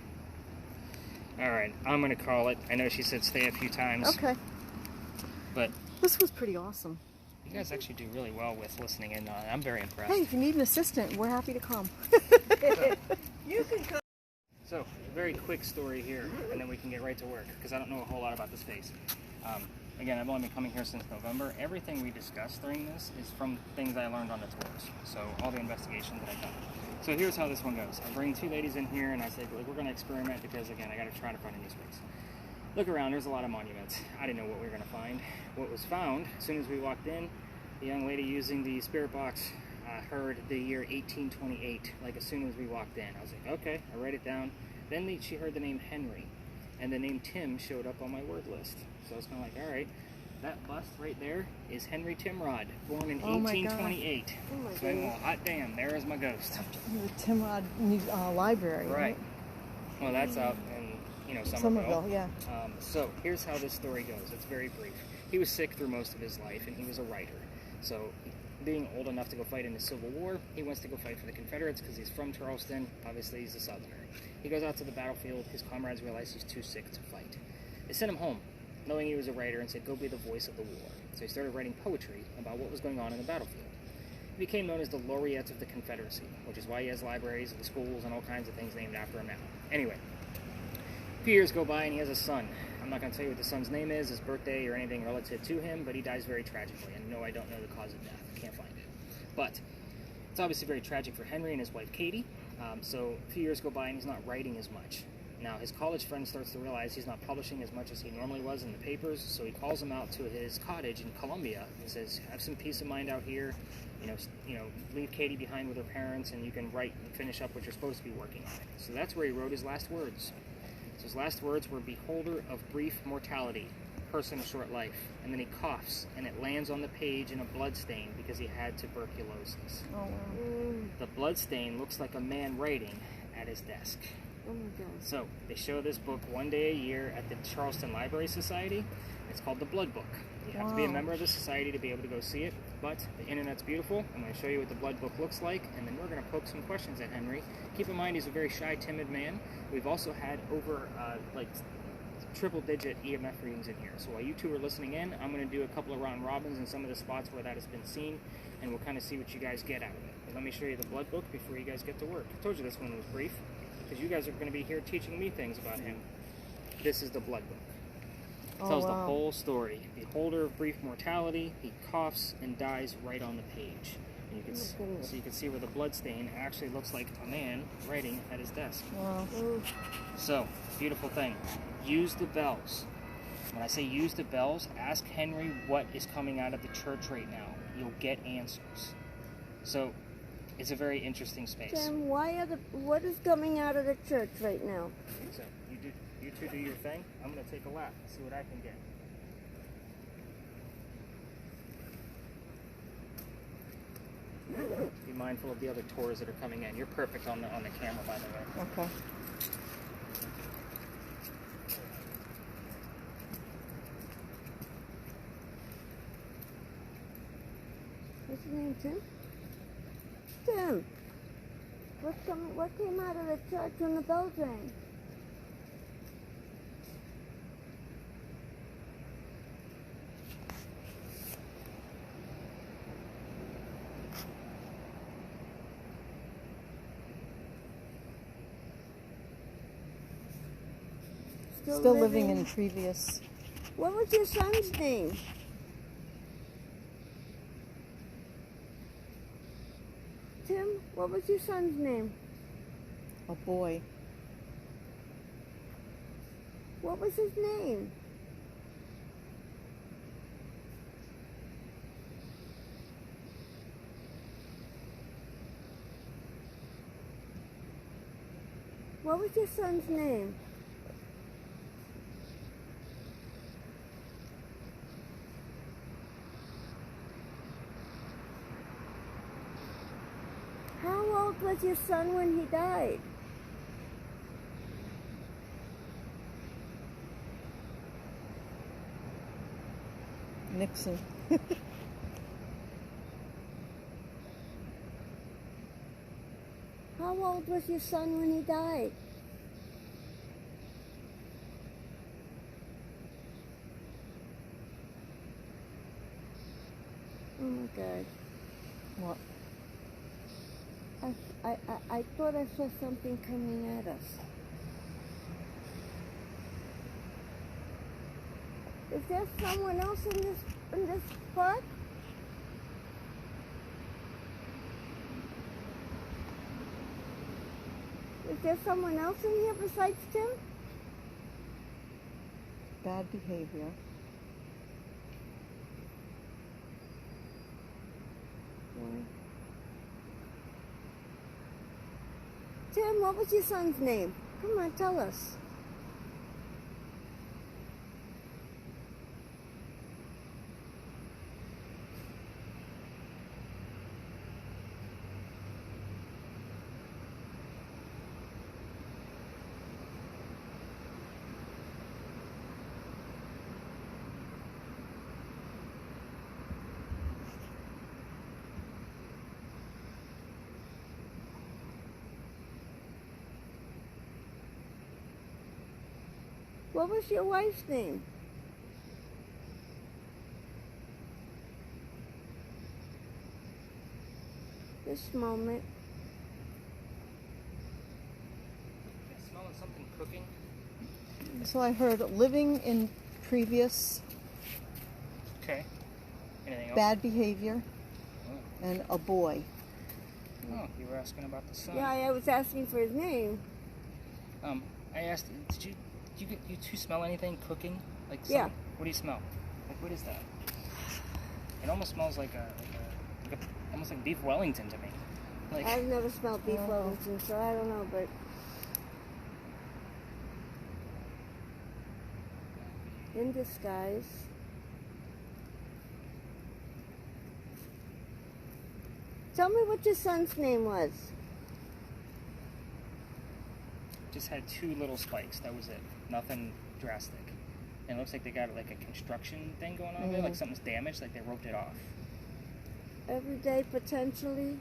All right, I'm going to call it. I know she said stay a few times. Okay. But This was pretty awesome. you guys actually do really well with listening in on it. I'm very impressed. Hey, if you need an assistant, we're happy to come. You can come. So, a very quick story here, and then we can get right to work, because I don't know a whole lot about this space. Again, I've only been coming here since November. Everything we discussed during this is from things I learned on the tours, so all the investigation that I've done. So here's how this one goes. I bring two ladies in here, and I say, look, we're going to experiment, because, again, I got to try to find a new space. Look around, there's a lot of monuments. I didn't know what we were going to find. What was found, as soon as we walked in, the young lady using the spirit box heard the year 1828, like as soon as we walked in. I was like, okay, I write it down. Then she heard the name Henry, and the name Tim showed up on my word list. So I was kind of like, all right, that bust right there is Henry Timrod, born in Oh my 1828. Oh my So I go, goodness. hot damn, there is my ghost. The Timrod Library, Right. Well, that's out in, Somerville. Somerville, yeah. So here's how this story goes. It's very brief. He was sick through most of his life, and he was a writer. So being old enough to go fight in the Civil War, he wants to go fight for the Confederates because he's from Charleston. Obviously, he's a Southerner. He goes out to the battlefield. His comrades realize he's too sick to fight. They sent him home, knowing he was a writer, and said, go be the voice of the war. So he started writing poetry about what was going on in the battlefield. He became known as the Laureate of the Confederacy, which is why he has libraries and schools and all kinds of things named after him now. Anyway, a few years go by and he has a son. I'm not going to tell you what the son's name is, his birthday, or anything relative to him, but he dies very tragically. And no, I don't know the cause of death. I can't find it. But it's obviously very tragic for Henry and his wife Katie. So a few years go by and he's not writing as much. Now his college friend starts to realize he's not publishing as much as he normally was in the papers, so he calls him out to his cottage in Columbia and says, have some peace of mind out here, leave Katie behind with her parents, and you can write and finish up what you're supposed to be working on. So that's where he wrote his last words. So his last words were, beholder of brief mortality, person a short life. And then he coughs, and it lands on the page in a blood stain because he had tuberculosis. Oh, wow. The blood stain looks like a man writing at his desk. Oh my God. So they show this book one day a year at the Charleston Library Society. It's called the Blood Book. You have to be a Wow. member of the society to be able to go see it, but the internet's beautiful. I'm going to show you what the Blood Book looks like, and then we're going to poke some questions at Henry. Keep in mind, he's a very shy, timid man. We've also had over triple-digit EMF readings in here. So while you two are listening in, I'm going to do a couple of round robins in some of the spots where that has been seen, and we'll kind of see what you guys get out of it. But let me show you the Blood Book before you guys get to work. I told you this one was brief, because you guys are going to be here teaching me things about him. This is the Blood Book. It tells the wow. whole story. The holder of brief mortality, he coughs and dies right on the page. And you can so you can see where the blood stain actually looks like a man writing at his desk. Wow. So, beautiful thing. Use the bells. When I say use the bells, ask Henry what is coming out of the church right now. You'll get answers. So, it's a very interesting space. Tim, what is coming out of the church right now? So, you two do your thing. I'm going to take a lap, see what I can get. Be mindful of the other tours that are coming in. You're perfect on the camera, by the way. Okay. What's his name, Tim? Tim! What came out of the church when the bells rang? Still living in previous. What was your son's name? Tim, what was your son's name? A boy. What was his name? What was your son's name? How old was your son when he died? Nixon. How old was your son when he died? Oh my God. What? I thought I saw something coming at us. Is there someone else in this spot? Is there someone else in here besides Tim? Bad behavior. Tim, what was your son's name? Come on, tell us. What was your wife's name? This moment. Smelling something cooking. So I heard living in previous Okay. Anything else? bad behavior Oh. and a boy. Oh, you were asking about the sun. Yeah, I was asking for his name. I asked, did you two smell anything cooking? Like, Yeah. What do you smell? Like, what is that? It almost smells like almost like beef Wellington to me. Like, I've never smelled beef Wellington, so I don't know, but In disguise. Tell me what your son's name was. Just had 2 little spikes. That was it. Nothing drastic. And it looks like they got like a construction thing going on there, like something's damaged, like they roped it off. Every day, potentially.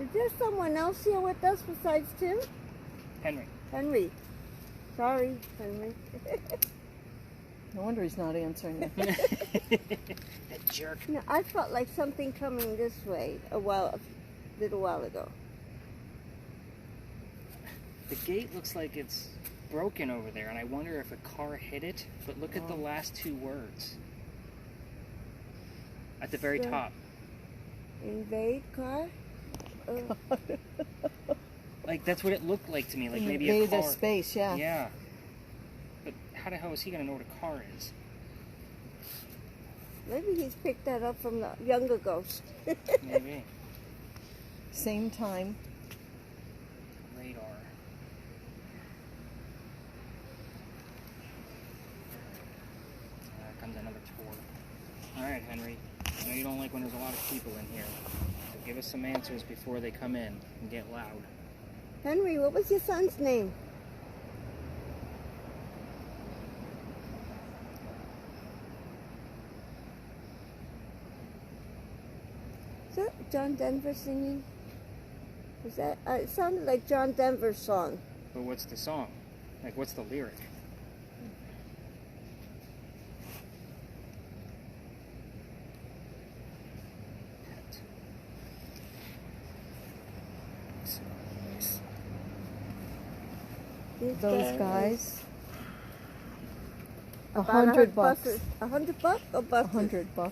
Is there someone else here with us besides Tim? Henry. Henry. Sorry, Henry. No wonder he's not answering you. That jerk. No, I felt like something coming this way a little while ago. The gate looks like it's broken over there, and I wonder if a car hit it. But look at the last 2 words. At the very So- top. Invade car? Like, that's what it looked like to me. Like, maybe Invade a the car. space, yeah. Yeah. But how the hell is he going to know what a car is? Maybe he's picked that up from the younger ghost. Maybe. Same time. Radar. Comes another tour. Alright, Henry. I know you don't like when there's a lot of people in here. So give us some answers before they come in and get loud. Henry, what was your son's name? Is that John Denver singing? Is that? It sounded like John Denver's song. But what's the song? Like, what's the lyric? Pet. These Those guys. About $100. buses. $100 or buses? $100.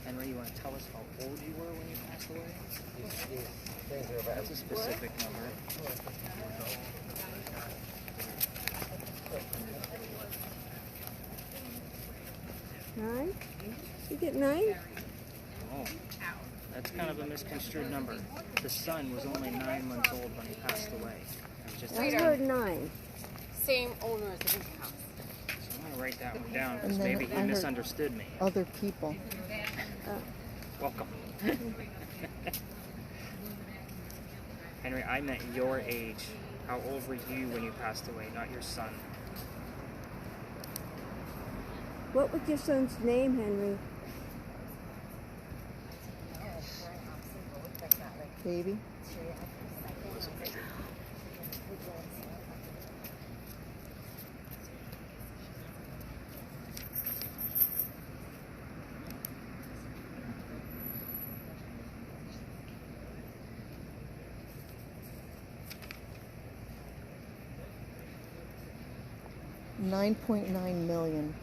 Henry, you want to tell us how old you were when you passed away? These things are about That's a specific number. Nine? You get 9? Oh, that's kind of a misconstrued number. The son was only 9 months old when he passed away. It was just I heard 9. Same owner as the big house. So I'm going to write that one down because And then maybe he I heard- misunderstood me. Other people. Welcome. Henry, I meant your age. How old were you when you passed away, not your son? What was your son's name, Henry? Baby. $9.9 million.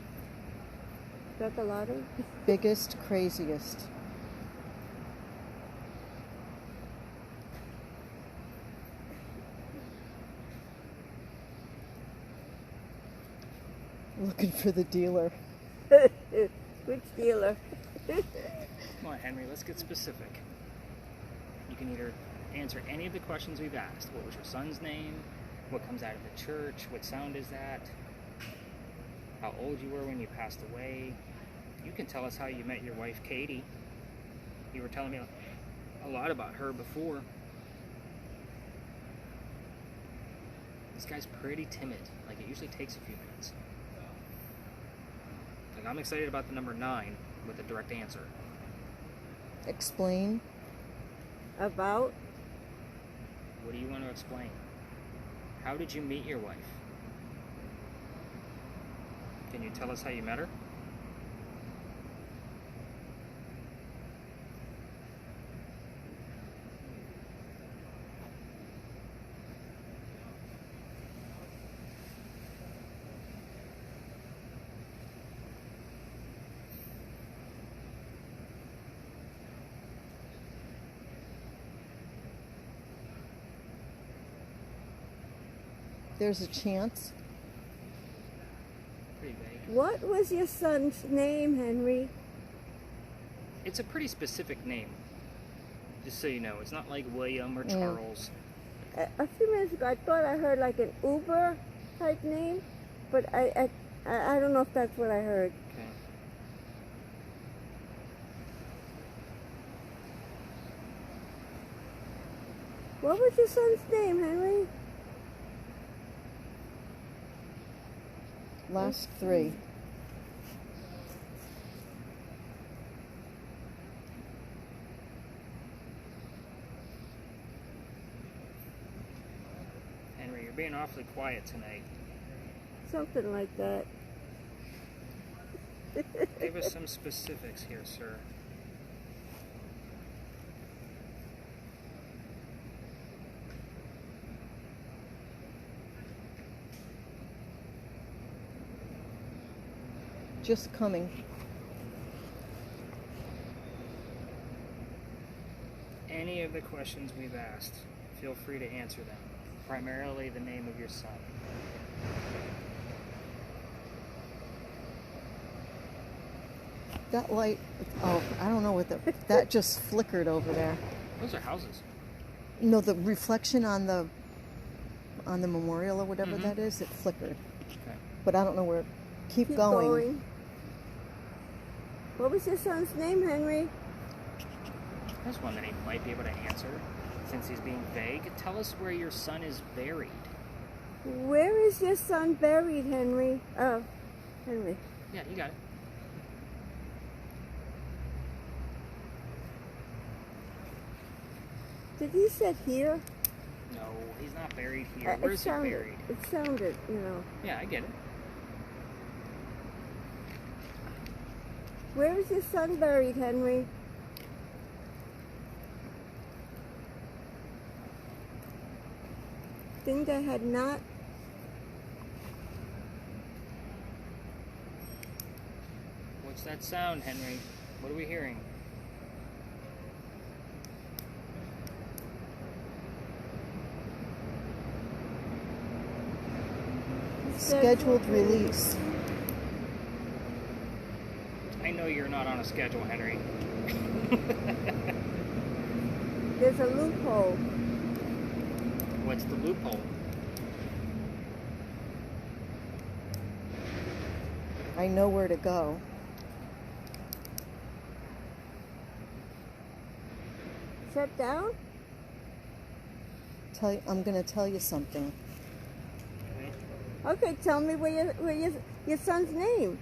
Struck a lottery? Biggest, craziest. Looking for the dealer. Which dealer? Come on, Henry, let's get specific. You can either answer any of the questions we've asked. What was your son's name? What comes out of the church? What sound is that? How old you were when you passed away? You can tell us how you met your wife, Katie. You were telling me a lot about her before. This guy's pretty timid. Like, it usually takes a few minutes. Like, I'm excited about the number 9 with a direct answer. Explain. About? What do you want to explain? How did you meet your wife? Can you tell us how you met her? There's a chance. Pretty vague. What was your son's name, Henry? It's a pretty specific name. Just so you know, it's not like William or Charles. A few minutes ago, I thought I heard like an Uber type name, but I don't know if that's what I heard. Okay. What was your son's name, Henry? Last three. Henry, you're being awfully quiet tonight. Something like that. Give us some specifics here, sir. Just coming. Any of the questions we've asked, feel free to answer them. Primarily the name of your son. That light, oh, I don't know what that just flickered over there. Those are houses. No, the reflection on the memorial or whatever that is, it flickered. Okay. But I don't know where. Keep going. What was your son's name, Henry? There's one that he might be able to answer, since he's being vague. Tell us where your son is buried. Where is your son buried, Henry? Oh, Henry. Yeah, you got it. Did he say here? No, he's not buried here. Where is he buried? It sounded, you know. Yeah, I get it. Where is your son buried, Henry? Think I had not. What's that sound, Henry? What are we hearing? Scheduled release. I know you're not on a schedule, Henry. There's a loophole. What's the loophole? I know where to go. Shut down? I'm going to tell you something. Okay, tell me where your son's name.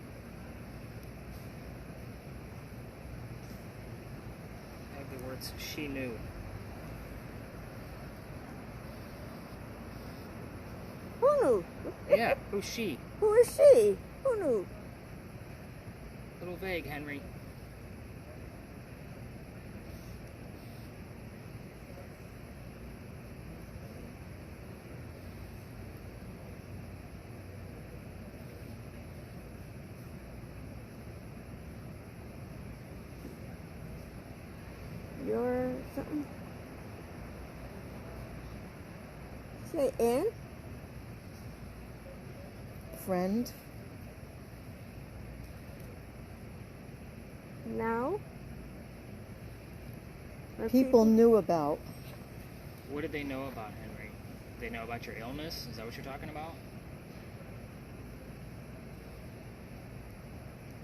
I have the words she knew. Who knew? Yeah, who's she? Who is she? Who knew? A little vague, Henry. Your something? Say Ann? Friend. Now? Or People knew about. What did they know about, Henry? They know about your illness? Is that what you're talking about?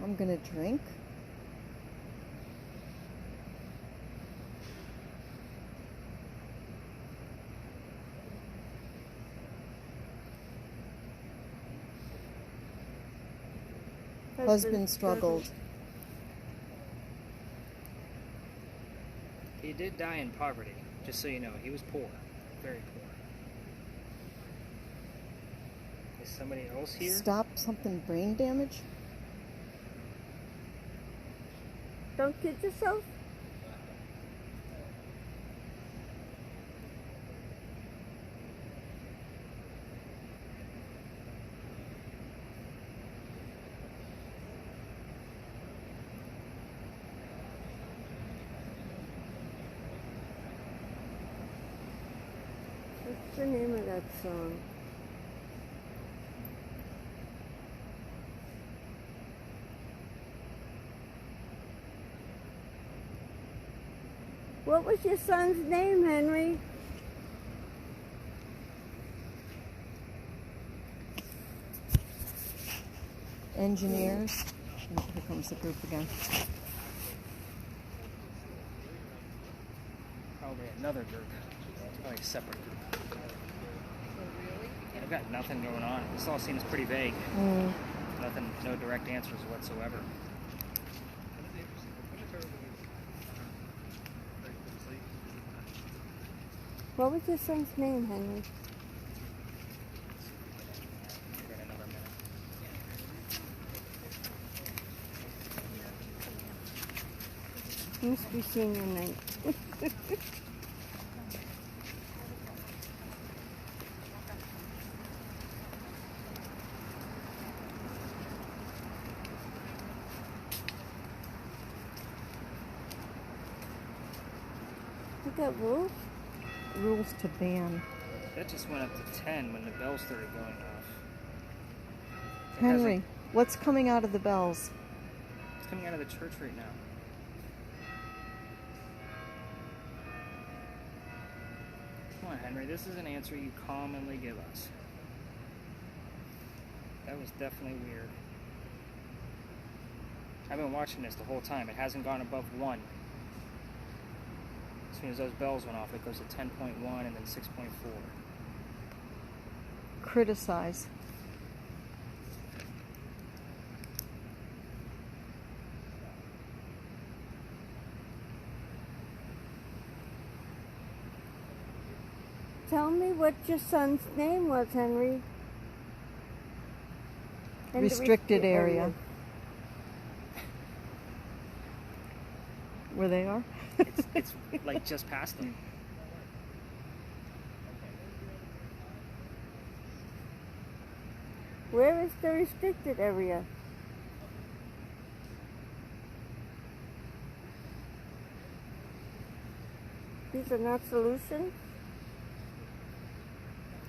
I'm going to drink. Husband struggled. He did die in poverty, just so you know. He was poor. Very poor. Is somebody else here? Stop something, brain damage? Don't kid yourself. What's the name of that song? What was your son's name, Henry? Engineers. Oh, here comes the group again. Probably another group. It's probably a separate group. I've got nothing going on. This all seems pretty vague. Nothing, no direct answers whatsoever. What was your son's name, Henry? Give it another minute. Must be senior night. Look at Wolf. Rules to ban. That just went up to 10 when the bells started going off. It Henry, hasn't- what's coming out of the bells? It's coming out of the church right now. Come on, Henry. This is an answer you commonly give us. That was definitely weird. I've been watching this the whole time. It hasn't gone above 1. As soon as those bells went off, it goes to 10.1 and then 6.4. Criticize. Tell me what your son's name was, Henry. And the Restricted area. Where they are? It's like just past them. Where is the restricted area? These are not solutions?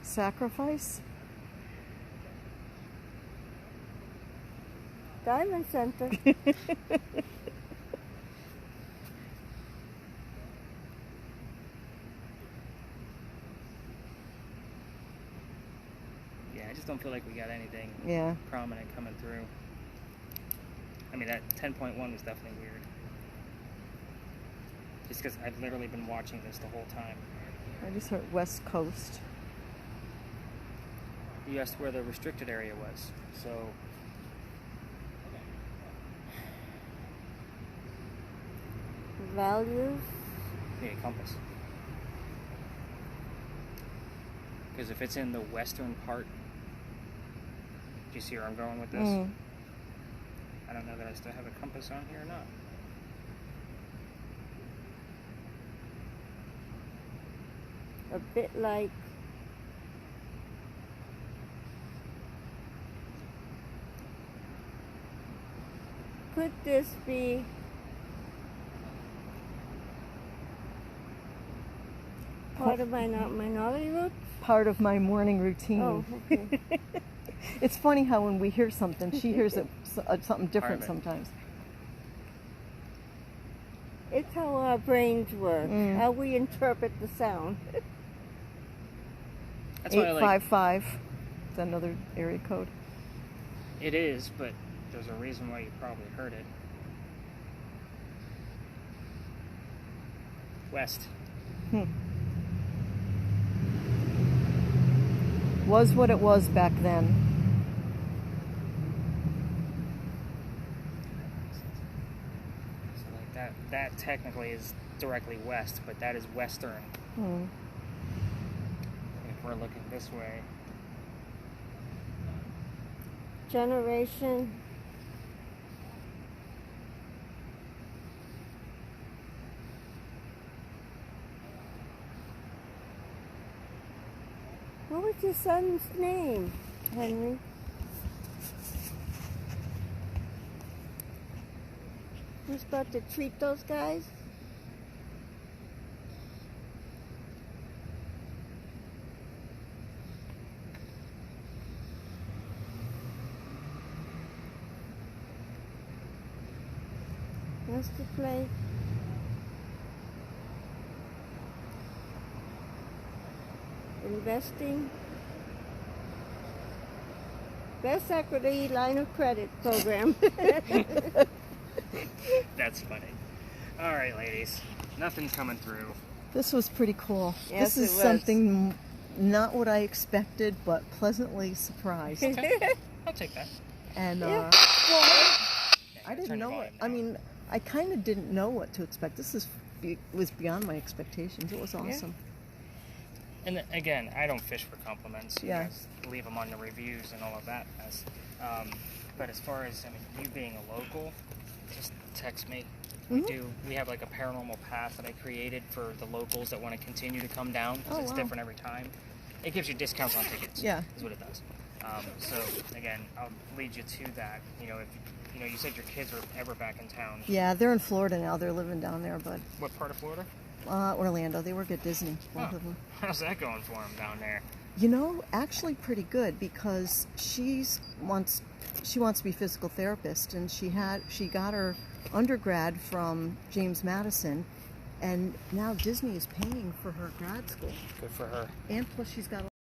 Sacrifice? Diamond Center. Yeah, I just don't feel like we got anything Yeah. prominent coming through. I mean, that 10.1 was definitely weird. Just because I've literally been watching this the whole time. I just heard West Coast. You asked where the restricted area was, so Values. yeah, compass. Because if it's in the western part, do you see where I'm going with this? I don't know that I still have a compass on here or not. A bit like could this be part of my minority route? Part of my morning routine. Oh, okay. It's funny how when we hear something, she hears it something different Part of it. sometimes. It's how our brains work, how we interpret the sound. That's why I like 855. Is that another area code? it is, but there's a reason why you probably heard it. West. Was what it was back then. So like that technically is directly west, but that is western. If we're looking this way. Generation. What was your son's name, Henry? Who's about to treat those guys? Wants to play. Investing. Best equity line of credit program. That's funny. All right, ladies. Nothing's coming through. This was pretty cool. Yes, this is it was. something not what I expected, but pleasantly surprised. I'll take that. And Yeah. I didn't Turn your know volume it. I mean, I kind of didn't know what to expect. Was beyond my expectations. It was awesome. And again, I don't fish for compliments. You Yeah. guys leave them on the reviews and all of that mess. But as far as, I mean, you being a local, just text me. We have like a paranormal path that I created for the locals that want to continue to come down because Oh, it's wow. different every time. It gives you discounts on tickets. Yeah. Is what it does. So again, I'll lead you to that. You know, if you said your kids are ever back in town. Yeah, they're in Florida now. They're living down there, but What part of Florida? Orlando. They work at Disney, both Huh. of them. How's that going for them down there? You know, actually pretty good because she wants to be a physical therapist, and she got her undergrad from James Madison, and now Disney is paying for her grad school, Good for her. and plus she's got